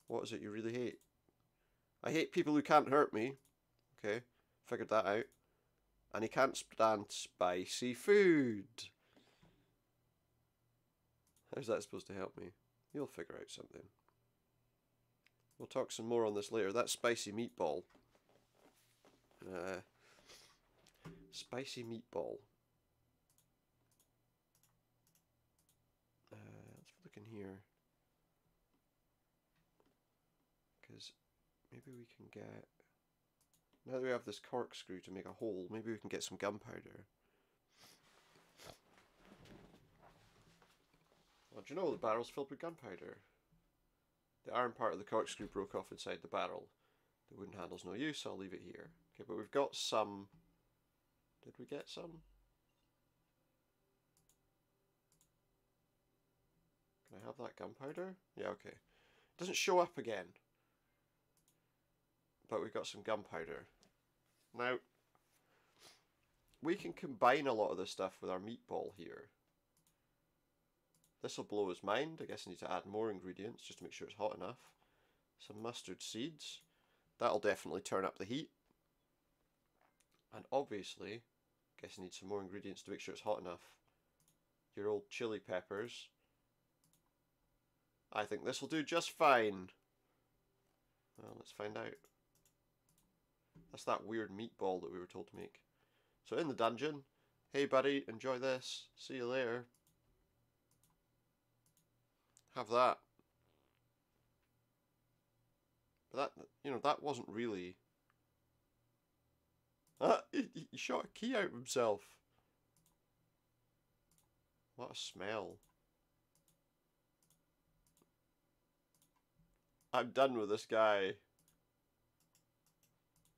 What is it you really hate? I hate people who can't hurt me. Okay, figured that out. And he can't stand spicy food. How's that supposed to help me? You'll figure out something. We'll talk some more on this later. That spicy meatball. Spicy meatball. Let's look in here. Because maybe we can get... Now that we have this corkscrew to make a hole, maybe we can get some gunpowder. Well, do you know the barrel's filled with gunpowder? The iron part of the corkscrew broke off inside the barrel. The wooden handle's no use, so I'll leave it here. Okay, but we've got some... Did we get some? Can I have that gunpowder? Yeah, okay. It doesn't show up again. But we've got some gunpowder. Now, we can combine a lot of this stuff with our meatball here. This will blow his mind. I guess I need to add more ingredients just to make sure it's hot enough. Some mustard seeds. That'll definitely turn up the heat. And obviously, I guess I need some more ingredients to make sure it's hot enough. Your old chili peppers. I think this will do just fine. Well, let's find out. That's that weird meatball that we were told to make. So in the dungeon, hey buddy, enjoy this. See you later. Have that. But that, you know, that wasn't really... He shot a key out of himself. What a smell. I'm done with this guy.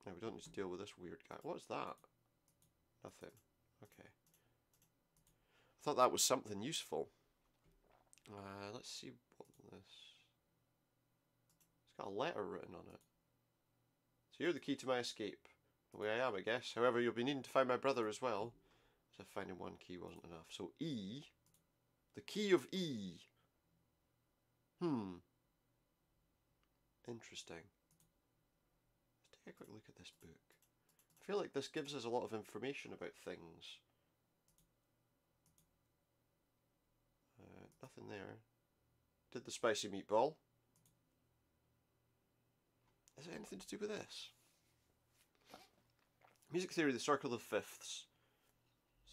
No, we don't need to deal with this weird guy. What's that? Nothing. Okay. I thought that was something useful. Let's see what this... Got a letter written on it. So you're the key to my escape. The way I am, I guess. However, you'll be needing to find my brother as well. As if finding one key wasn't enough. So E. The key of E. Interesting. Let's take a quick look at this book. I feel like this gives us a lot of information about things. Nothing there. Did the spicy meatball? Is it anything to do with this? Music theory, the circle of fifths.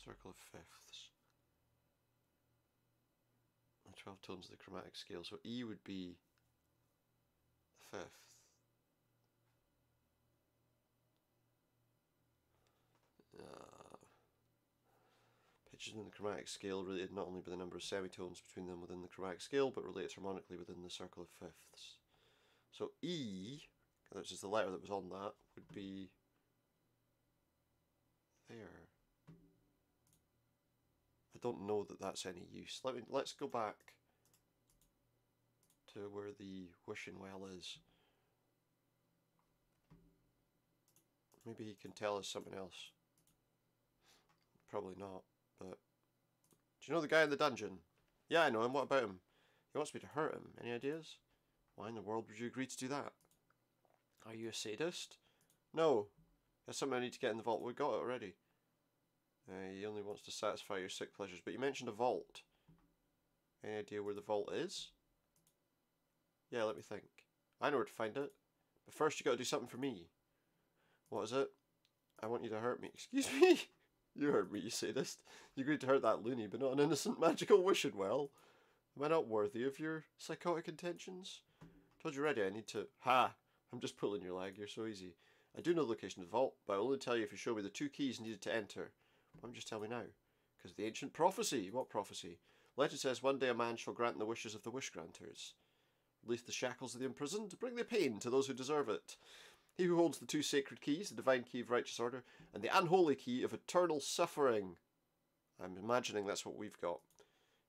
Circle of fifths. The 12 tones of the chromatic scale. So E would be the fifth. Pitches in the chromatic scale related not only by the number of semitones between them within the chromatic scale, but related harmonically within the circle of fifths. So E, which is the letter that was on that, would be there. I don't know that that's any use. Let's go back to where the wishing well is. Maybe he can tell us something else. Probably not, but... Do you know the guy in the dungeon? Yeah, I know him. What about him? He wants me to hurt him. Any ideas? Why in the world would you agree to do that? Are you a sadist? No. There's something I need to get in the vault. We got it already. He only wants to satisfy your sick pleasures. But you mentioned a vault. Any idea where the vault is? Yeah, let me think. I know where to find it. But first you got to do something for me. What is it? I want you to hurt me. Excuse me? You hurt me, you sadist. You agreed to hurt that loony, but not an innocent magical wishing well. Am I not worthy of your psychotic intentions? Told you already I need to... Ha! I'm just pulling your leg, you're so easy. I do know the location of the vault, but I'll only tell you if you show me the 2 keys needed to enter. Why don't you just tell me now? Because of the ancient prophecy. What prophecy? Legend says one day a man shall grant the wishes of the wish granters. Release the shackles of the imprisoned, bring the pain to those who deserve it. He who holds the 2 sacred keys, the divine key of righteous order, and the unholy key of eternal suffering. I'm imagining that's what we've got.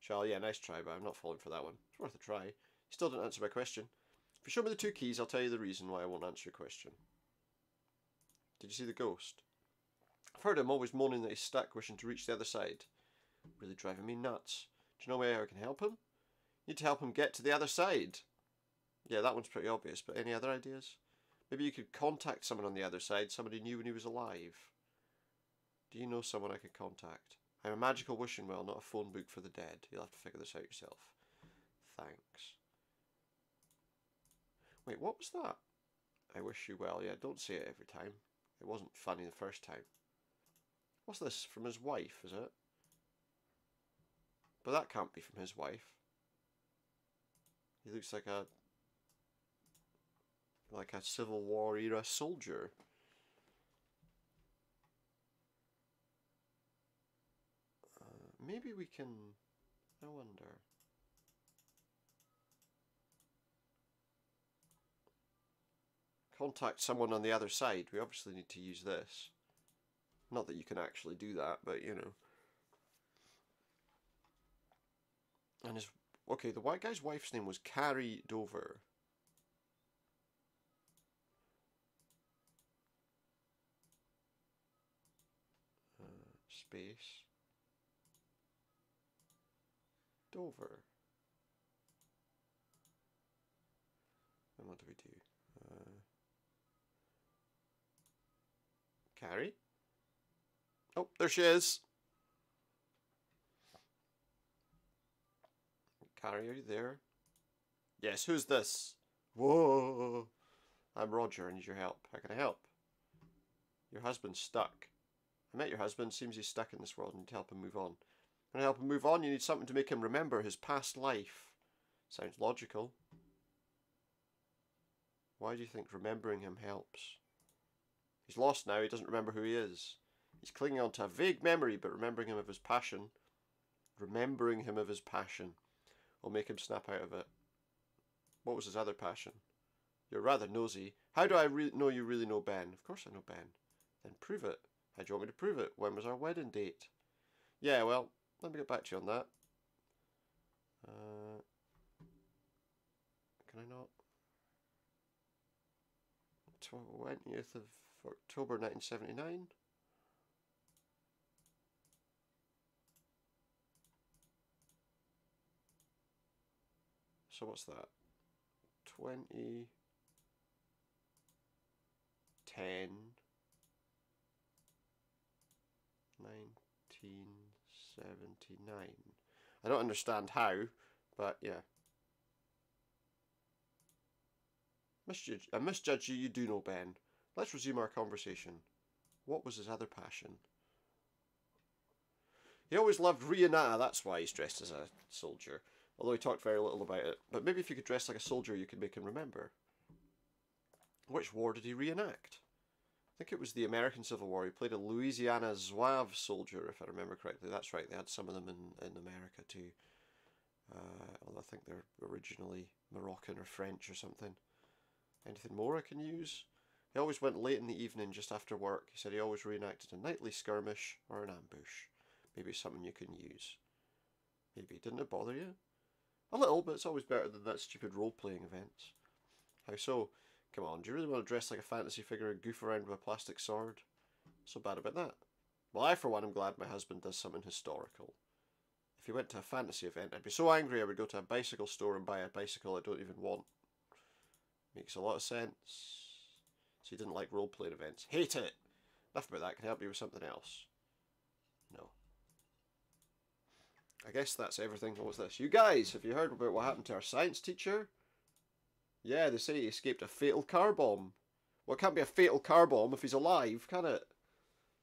Yeah, nice try, but I'm not falling for that one. It's worth a try. You still didn't answer my question. If you show me the 2 keys, I'll tell you the reason why I won't answer your question. Did you see the ghost? I've heard him always moaning that he's stuck, wishing to reach the other side. Really driving me nuts. Do you know where I can help him? You need to help him get to the other side. Yeah, that one's pretty obvious, but any other ideas? Maybe you could contact someone on the other side, somebody knew when he was alive. Do you know someone I could contact? I'm a magical wishing well, not a phone book for the dead. You'll have to figure this out yourself. Thanks. Wait, what was that? I wish you well. Yeah, don't say it every time. It wasn't funny the first time. What's this? From his wife, is it? But that can't be from his wife. He looks like a Civil War era soldier. Maybe we can... I wonder. Contact someone on the other side. We obviously need to use this. Not that you can actually do that, but you know. And his... Okay, the white guy's wife's name was Carrie Dover. Space. Dover. And what do we do? Carrie? Oh, there she is. Carrie, are you there? Yes, who's this? Whoa. I'm Roger, I need your help. How can I help? Your husband's stuck. I met your husband, seems he's stuck in this world and need to help him move on. When I help him move on, you need something to make him remember his past life. Sounds logical. Why do you think remembering him helps? He's lost now, he doesn't remember who he is. He's clinging on to a vague memory, but remembering him of his passion will make him snap out of it. What was his other passion? You're rather nosy. How do I know you really know Ben? Of course I know Ben. Then prove it. How do you want me to prove it? When was our wedding date? Yeah, well, let me get back to you on that. Can I not? 20th of October 1979. So what's that? 2010 1979. I don't understand how, but yeah. I misjudge you, you do know Ben. Let's resume our conversation. What was his other passion? He always loved reenactment, that's why he's dressed as a soldier. Although he talked very little about it. But maybe if you could dress like a soldier, you could make him remember. Which war did he reenact? I think it was the American Civil War. He played a Louisiana Zouave soldier, if I remember correctly. That's right, they had some of them in America too. Although I think they're originally Moroccan or French or something. Anything more I can use? He always went late in the evening just after work. He said he always reenacted a nightly skirmish or an ambush. Maybe it's something you can use. Maybe. Didn't it bother you? A little, but it's always better than that stupid role-playing events. How so? Come on, do you really want to dress like a fantasy figure and goof around with a plastic sword? So bad about that. Well, I for one am glad my husband does something historical. If he went to a fantasy event, I'd be so angry I would go to a bicycle store and buy a bicycle I don't even want. Makes a lot of sense. So he didn't like role-playing events. Hate it! Enough about that. Can I help you with something else? No. I guess that's everything. What was this? You guys, have you heard about what happened to our science teacher? Yeah, they say he escaped a fatal car bomb. Well, it can't be a fatal car bomb if he's alive, can it?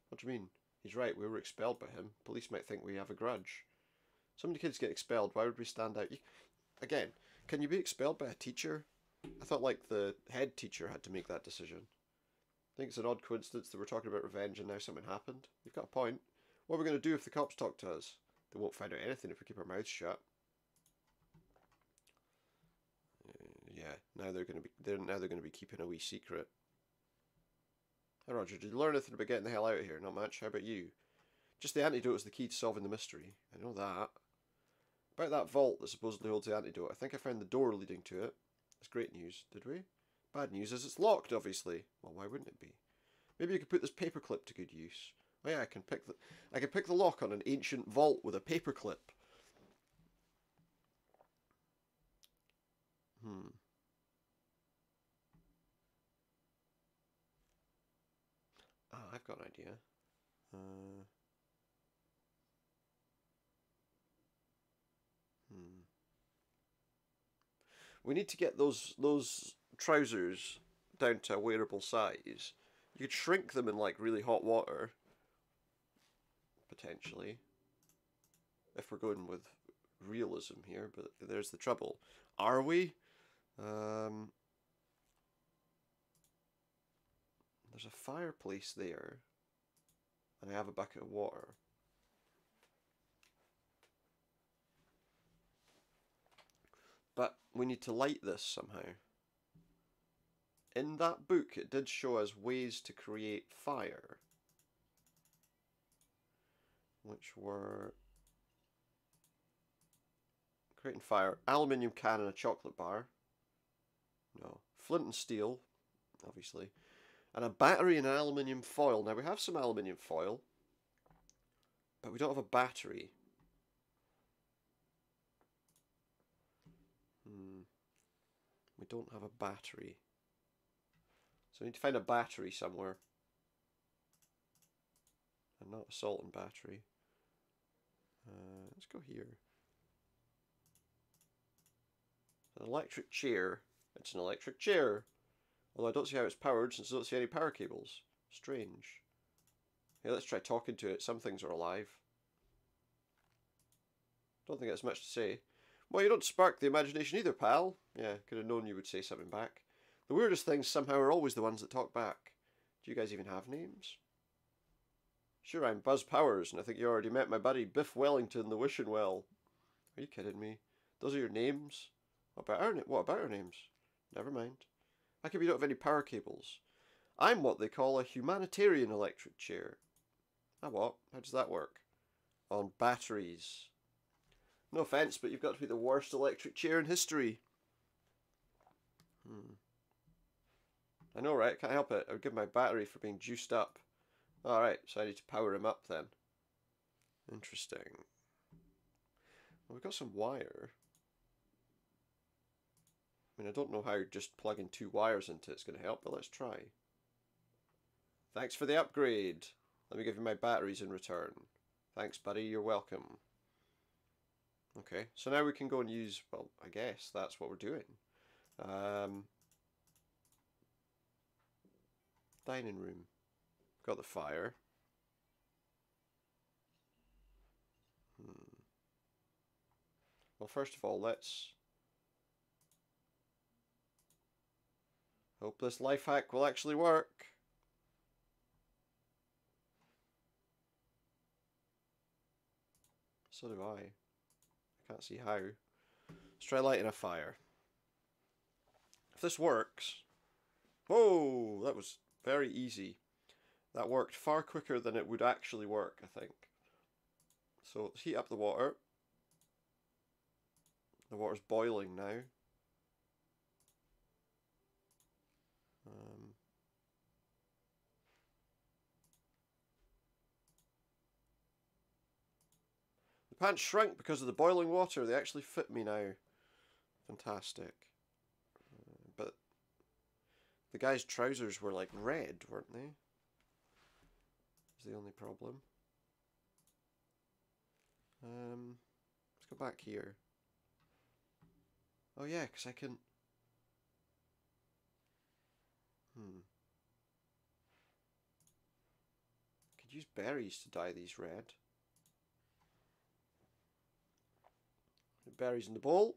What do you mean? He's right, we were expelled by him. Police might think we have a grudge. So many kids get expelled, why would we stand out? Again, can you be expelled by a teacher? I thought like the head teacher had to make that decision. I think it's an odd coincidence that we're talking about revenge and now something happened. You've got a point. What are we going to do if the cops talk to us? They won't find out anything if we keep our mouths shut. Yeah, now they're going to be keeping a wee secret. Hey Roger, did you learn anything about getting the hell out of here? Not much. How about you? Just the antidote is the key to solving the mystery. I know that. About that vault that supposedly holds the antidote, I think I found the door leading to it. That's great news. Did we? Bad news is it's locked, obviously. Well, why wouldn't it be? Maybe you could put this paperclip to good use. Oh yeah, I can pick the lock on an ancient vault with a paperclip. I've got an idea. We need to get those trousers down to a wearable size. You could shrink them in like really hot water, potentially, if we're going with realism here. But there's the trouble. Are we? There's a fireplace there, and I have a bucket of water. But we need to light this somehow. In that book, it did show us ways to create fire, which were creating fire, aluminium can and a chocolate bar. No, flint and steel, obviously, and a battery and an aluminium foil. Now we have some aluminium foil, but we don't have a battery. We don't have a battery. So we need to find a battery somewhere. And not a salt and battery. Let's go here. An electric chair. It's an electric chair. Although I don't see how it's powered since I don't see any power cables. Strange. Yeah, let's try talking to it. Some things are alive. Don't think that's much to say. Well, you don't spark the imagination either, pal. Yeah, could have known you would say something back. The weirdest things somehow are always the ones that talk back. Do you guys even have names? Sure, I'm Buzz Powers, and I think you already met my buddy Biff Wellington, the Wishing Well. Are you kidding me? Those are your names? What about our names? Never mind. How come you don't have any power cables? I'm what they call a humanitarian electric chair. Ah, what? How does that work? On batteries. No offence, but you've got to be the worst electric chair in history. I know, right? Can't help it. I would give my battery for being juiced up. Alright, so I need to power him up then. Interesting. Well, we've got some wire. I mean, I don't know how just plugging 2 wires into it's going to help, but let's try. Thanks for the upgrade. Let me give you my batteries in return. Thanks, buddy. You're welcome. Okay, so now we can go and use, well, I guess that's what we're doing. Dining room. Got the fire. Well, first of all, let's hope this life hack will actually work. So do I. I can't see how. Let's try lighting a fire. If this works... Whoa! That was very easy. That worked far quicker than it would actually work, I think. So let's heat up the water. The water's boiling now. The pants shrunk because of the boiling water. They actually fit me now. Fantastic. But the guy's trousers were like red, weren't they? Is the only problem. Let's go back here. Oh yeah, because I can... Could use berries to dye these red. Berries in the bowl.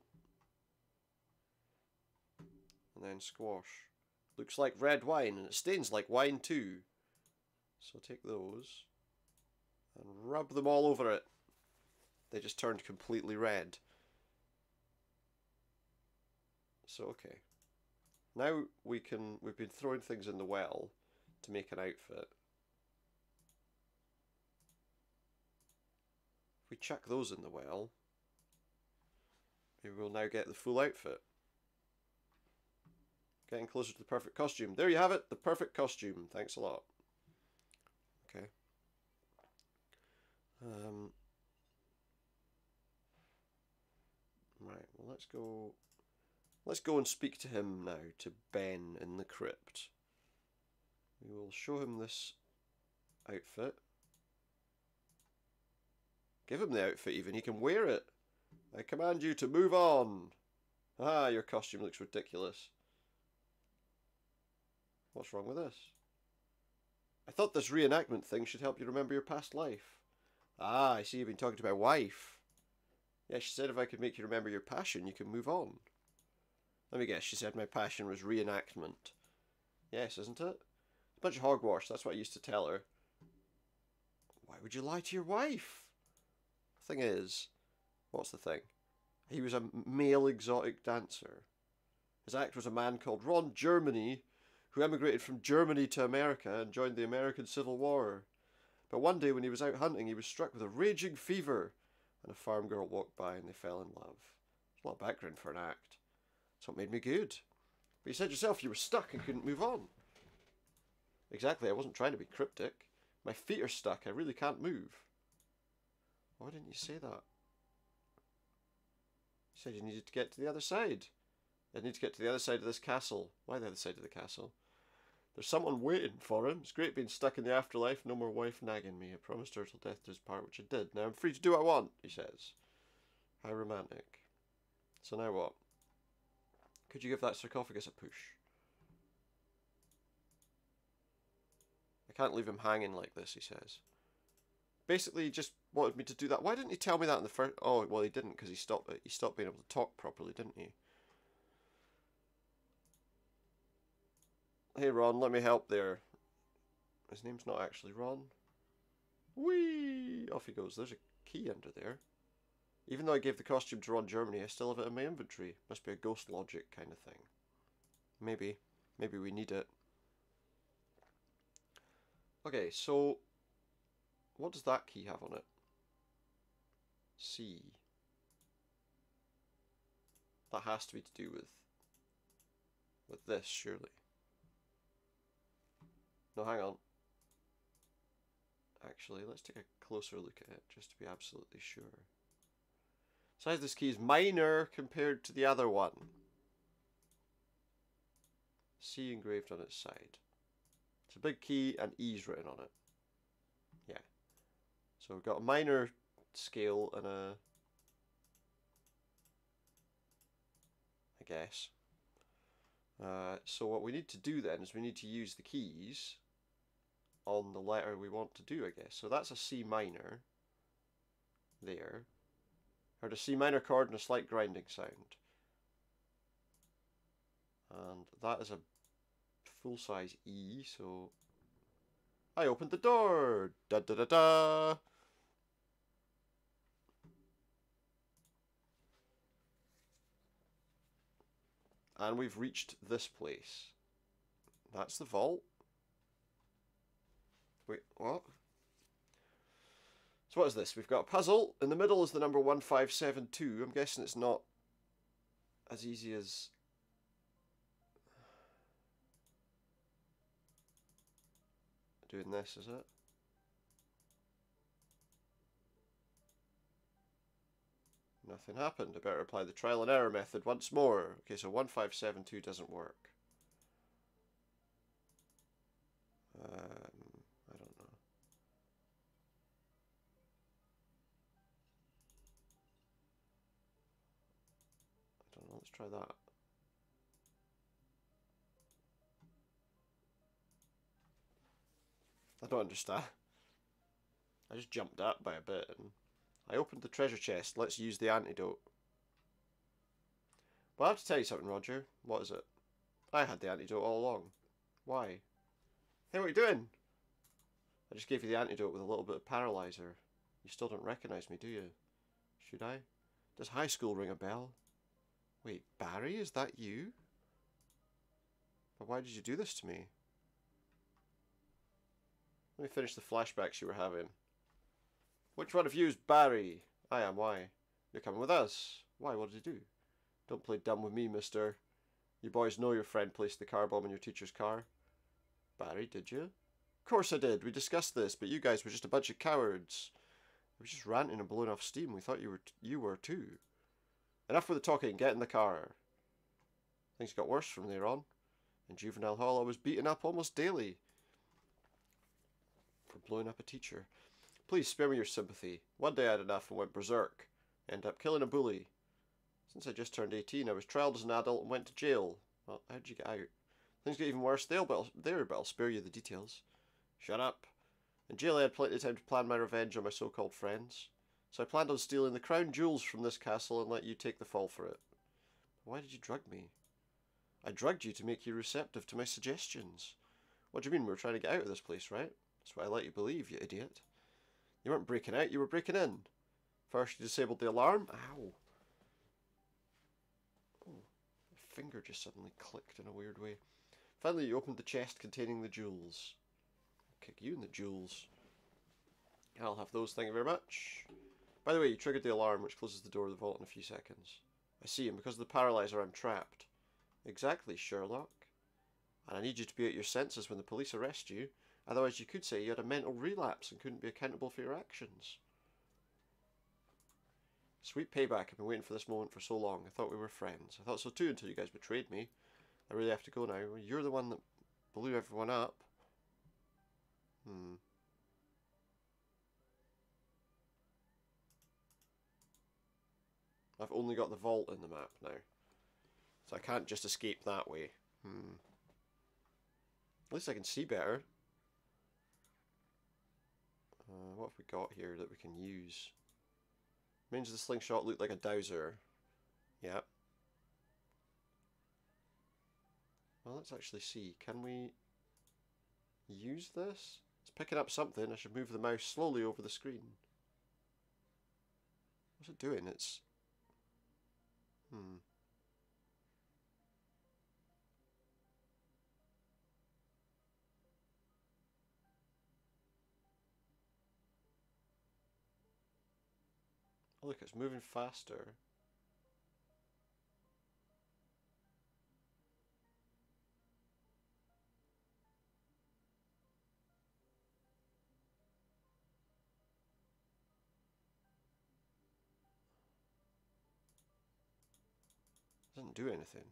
And then squash. Looks like red wine, and it stains like wine too. So take those and rub them all over it. They just turned completely red. So okay. Now we've been throwing things in the well to make an outfit. If we chuck those in the well, maybe we'll now get the full outfit. Getting closer to the perfect costume. There you have it, the perfect costume. Thanks a lot. Okay. Right, well let's go and speak to him now, to Ben in the crypt. We will show him this outfit. Give him the outfit even, he can wear it. I command you to move on. Ah, your costume looks ridiculous. What's wrong with this? I thought this reenactment thing should help you remember your past life. Ah, I see you've been talking to my wife. Yeah, she said if I could make you remember your passion, you can move on. Let me guess, she said my passion was reenactment. Yes, isn't it? A bunch of hogwash, that's what I used to tell her. Why would you lie to your wife? The thing is, what's the thing? He was a male exotic dancer. His act was a man called Ron Germany, who emigrated from Germany to America and joined the American Civil War. But one day when he was out hunting, he was struck with a raging fever, and a farm girl walked by and they fell in love. There's a lot of background for an act. That's what made me good. But you said yourself you were stuck and couldn't move on. Exactly, I wasn't trying to be cryptic. My feet are stuck, I really can't move. Why didn't you say that? You said you needed to get to the other side. I need to get to the other side of this castle. Why the other side of the castle? There's someone waiting for him. It's great being stuck in the afterlife. No more wife nagging me. I promised her till death do us part, which I did. Now I'm free to do what I want, he says. How romantic. So now what? Could you give that sarcophagus a push? I can't leave him hanging like this, he says. Basically, he just wanted me to do that. Why didn't he tell me that in the first... Oh, well, he didn't, because he stopped being able to talk properly, didn't he? Hey, Ron, let me help there. His name's not actually Ron. Whee! Off he goes. There's a key under there. Even though I gave the costume to Ron Germany, I still have it in my inventory. Must be a ghost logic kind of thing. Maybe. Maybe we need it. Okay, so... what does that key have on it? C. That has to be to do with this, surely. No, hang on. Actually, let's take a closer look at it just to be absolutely sure. Size of this key is minor compared to the other one. C engraved on its side. It's a big key and E's written on it. Yeah. So we've got a minor scale and a... I guess. So what we need to do then is we need to use the keys on the letter we want to do, I guess. So that's a C minor. There. Heard a C minor chord and a slight grinding sound. And that is a full-size E, so... I opened the door! Da da da da! And we've reached this place. That's the vault. Wait, what? So what is this? We've got a puzzle. In the middle is the number 1572. I'm guessing it's not as easy as... doing this, is it? Nothing happened. I better apply the trial and error method once more. Okay, so 1572 doesn't work. I don't know. Let's try that. I don't understand. I just jumped up by a bit and I opened the treasure chest. Let's use the antidote. Well, I have to tell you something, Roger. What is it? I had the antidote all along. Why? Hey, what are you doing? I just gave you the antidote with a little bit of paralyzer. You still don't recognize me, do you? Should I? Does high school ring a bell? Wait, Barry, is that you? But why did you do this to me? Let me finish the flashbacks you were having. Which one of you is Barry? I am. Why? You're coming with us. Why? What did you do? Don't play dumb with me, mister. You boys know your friend placed the car bomb in your teacher's car. Barry, did you? Of course I did. We discussed this, but you guys were just a bunch of cowards. I was just ranting and blowing off steam. We thought you were too. Enough with the talking. Get in the car. Things got worse from there on. In juvenile hall, I was beaten up almost daily for blowing up a teacher. Please spare me your sympathy. One day I had enough and went berserk. Ended up killing a bully. Since I just turned 18, I was trialed as an adult and went to jail. Well, how'd you get out? Things get even worse there, but I'll spare you the details. Shut up. In jail I had plenty of time to plan my revenge on my so-called friends. So I planned on stealing the crown jewels from this castle and let you take the fall for it. Why did you drug me? I drugged you to make you receptive to my suggestions. What do you mean? We were trying to get out of this place, right? That's what I let you believe, you idiot. You weren't breaking out, you were breaking in. First you disabled the alarm. Ow. Oh, my finger just suddenly clicked in a weird way. Finally you opened the chest containing the jewels. I'll kick you in the jewels. I'll have those, thank you very much. By the way, you triggered the alarm which closes the door of the vault in a few seconds. I see, and because of the paralyzer I'm trapped. Exactly, Sherlock. And I need you to be at your senses when the police arrest you. Otherwise you could say you had a mental relapse and couldn't be accountable for your actions. Sweet payback. I've been waiting for this moment for so long. I thought we were friends. I thought so too until you guys betrayed me. I really have to go now. You're the one that blew everyone up. I've only got the vault in the map now. So I can't just escape that way. At least I can see better. What have we got here that we can use? Means the slingshot looked like a dowser. Yep. Well, let's actually see. Can we use this? It's picking up something. I should move the mouse slowly over the screen. What's it doing? It's... Oh, look, it's moving faster. Doesn't do anything.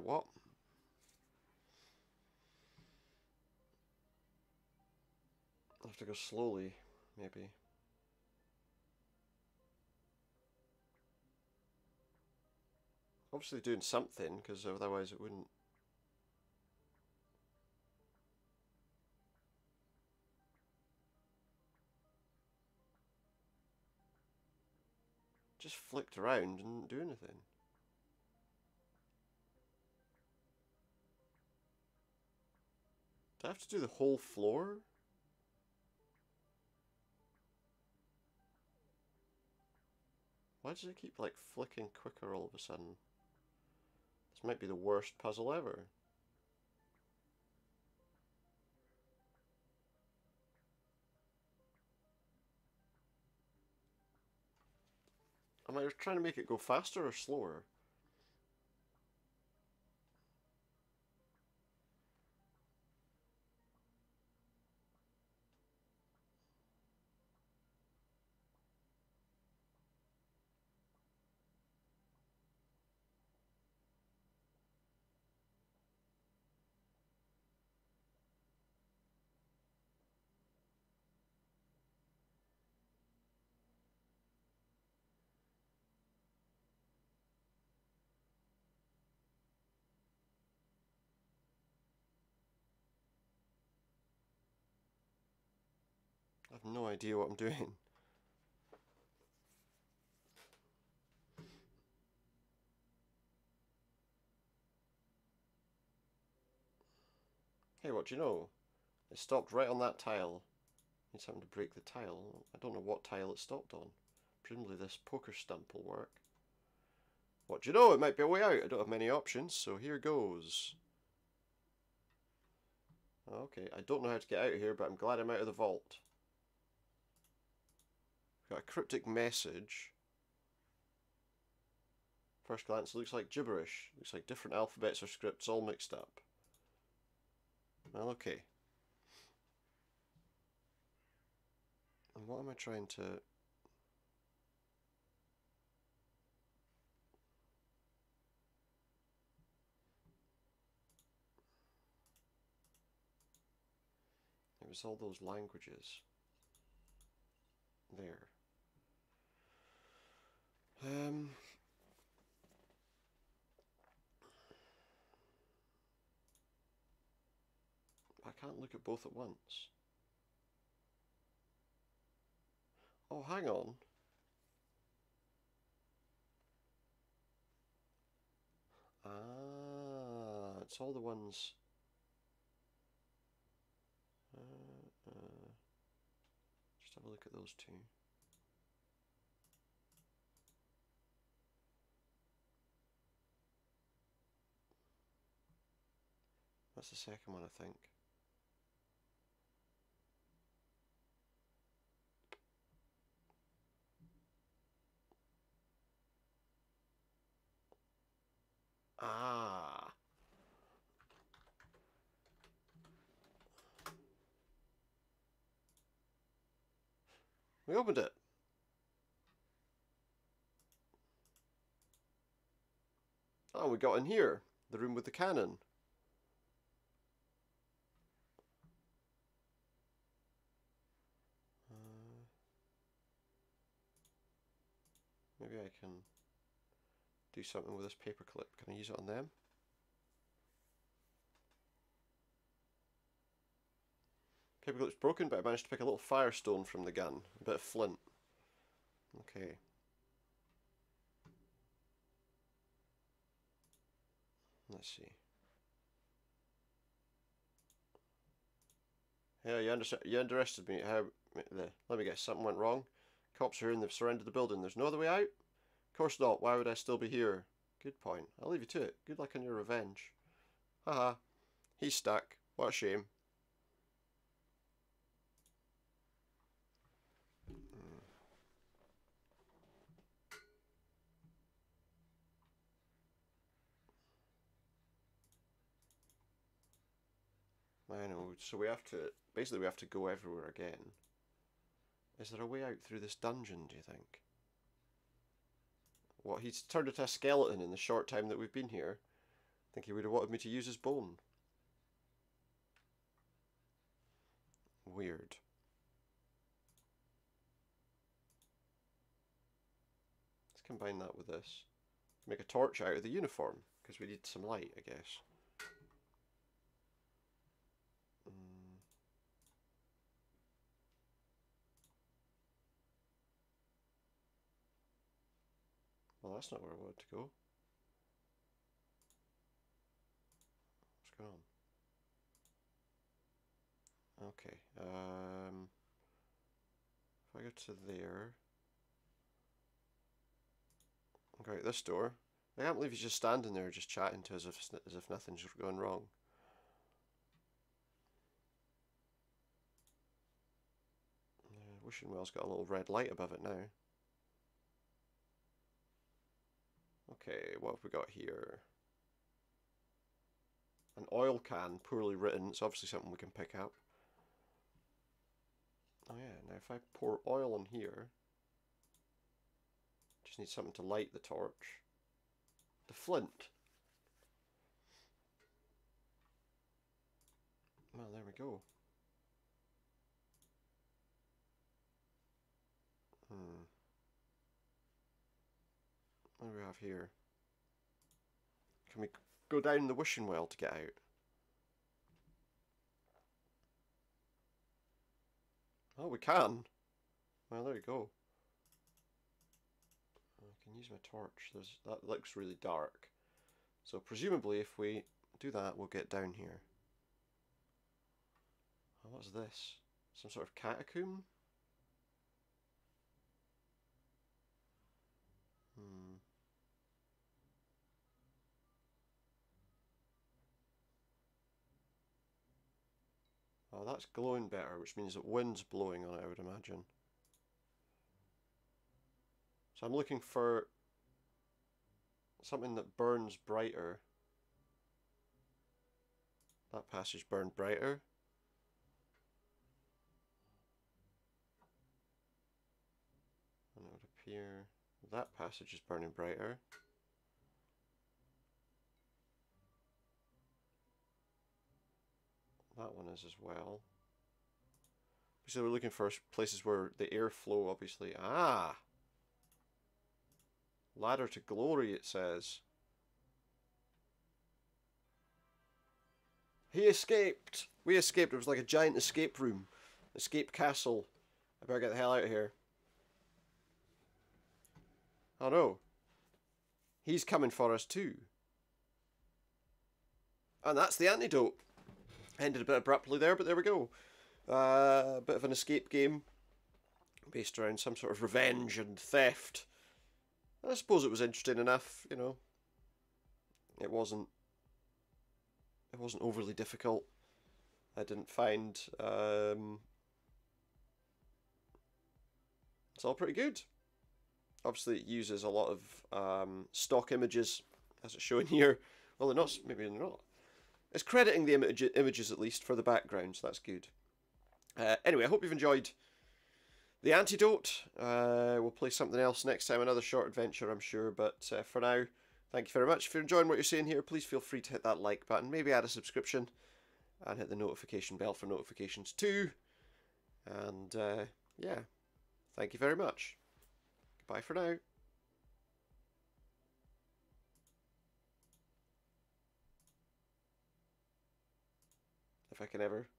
What? I have to go slowly, maybe. Obviously doing something, because otherwise it wouldn't. Just flicked around and didn't do anything. Do I have to do the whole floor? Why does it keep like flicking quicker all of a sudden? This might be the worst puzzle ever. Am I trying to make it go faster or slower? I have no idea what I'm doing. Hey, what do you know? It stopped right on that tile. Need something to break the tile. I don't know what tile it stopped on. Presumably this poker stump will work. What do you know? It might be a way out. I don't have many options, so here goes. Okay, I don't know how to get out of here, but I'm glad I'm out of the vault. Got a cryptic message. First glance, it looks like gibberish. Looks like different alphabets or scripts all mixed up. Well, okay. And what am I trying to... It was all those languages. There. I can't look at both at once. Oh, hang on. Ah, it's all the ones... just have a look at those two. That's the second one, I think. Ah. We opened it. Oh, we got in here. The room with the cannon. Maybe I can do something with this paperclip. Can I use it on them? Paperclip's broken, but I managed to pick a little firestone from the gun. A bit of flint. Okay. Let's see. Yeah, you underestimated me. Let me guess, something went wrong. Cops are here and they've surrounded the building. There's no other way out? Of course not. Why would I still be here? Good point. I'll leave you to it. Good luck on your revenge. Haha. He's stuck. What a shame. I know, so we have to, basically we have to go everywhere again. Is there a way out through this dungeon, do you think? What, he's turned into a skeleton in the short time that we've been here. I think he would have wanted me to use his bone. Weird. Let's combine that with this. Make a torch out of the uniform, because we need some light, I guess. Well, that's not where I wanted to go. What's going on? Okay. If I go to there, I'll go out this door. I can't believe he's just standing there, just chatting to us as if nothing's going wrong. Wishing Well's got a little red light above it now. Okay, what have we got here? An oil can, poorly written. It's obviously something we can pick up. Oh yeah, now if I pour oil in here, just need something to light the torch. The flint. Well, there we go. What do we have here? Can we go down the wishing well to get out? Oh, we can. Well, there you go. I can use my torch. That looks really dark. So presumably if we do that, we'll get down here. Oh, what's this? Some sort of catacomb? Oh, that's glowing better, which means that wind's blowing on it, I would imagine. So I'm looking for something that burns brighter. That passage burned brighter. And it would appear that passage is burning brighter. That one is as well. So we're looking for places where the airflow, obviously. Ah! Ladder to glory, it says. He escaped! We escaped. It was like a giant escape room. Escape castle. I better get the hell out of here. Oh no. He's coming for us too. And that's the antidote. Ended a bit abruptly there, but there we go. A bit of an escape game based around some sort of revenge and theft. I suppose it was interesting enough, you know. It wasn't overly difficult. I didn't find it's all pretty good. Obviously it uses a lot of stock images, as it's shown here. Well, they're not, maybe they're not. It's crediting the images at least for the background, so that's good. Anyway, I hope you've enjoyed the Antidote. We'll play something else next time, another short adventure, I'm sure. But for now, thank you very much. If you're enjoying what you're seeing here, please feel free to hit that like button, maybe add a subscription, and hit the notification bell for notifications too. And yeah, thank you very much. Goodbye for now. If I can ever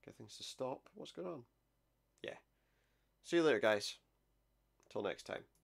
get things to stop. What's going on? Yeah. See you later, guys. Till next time.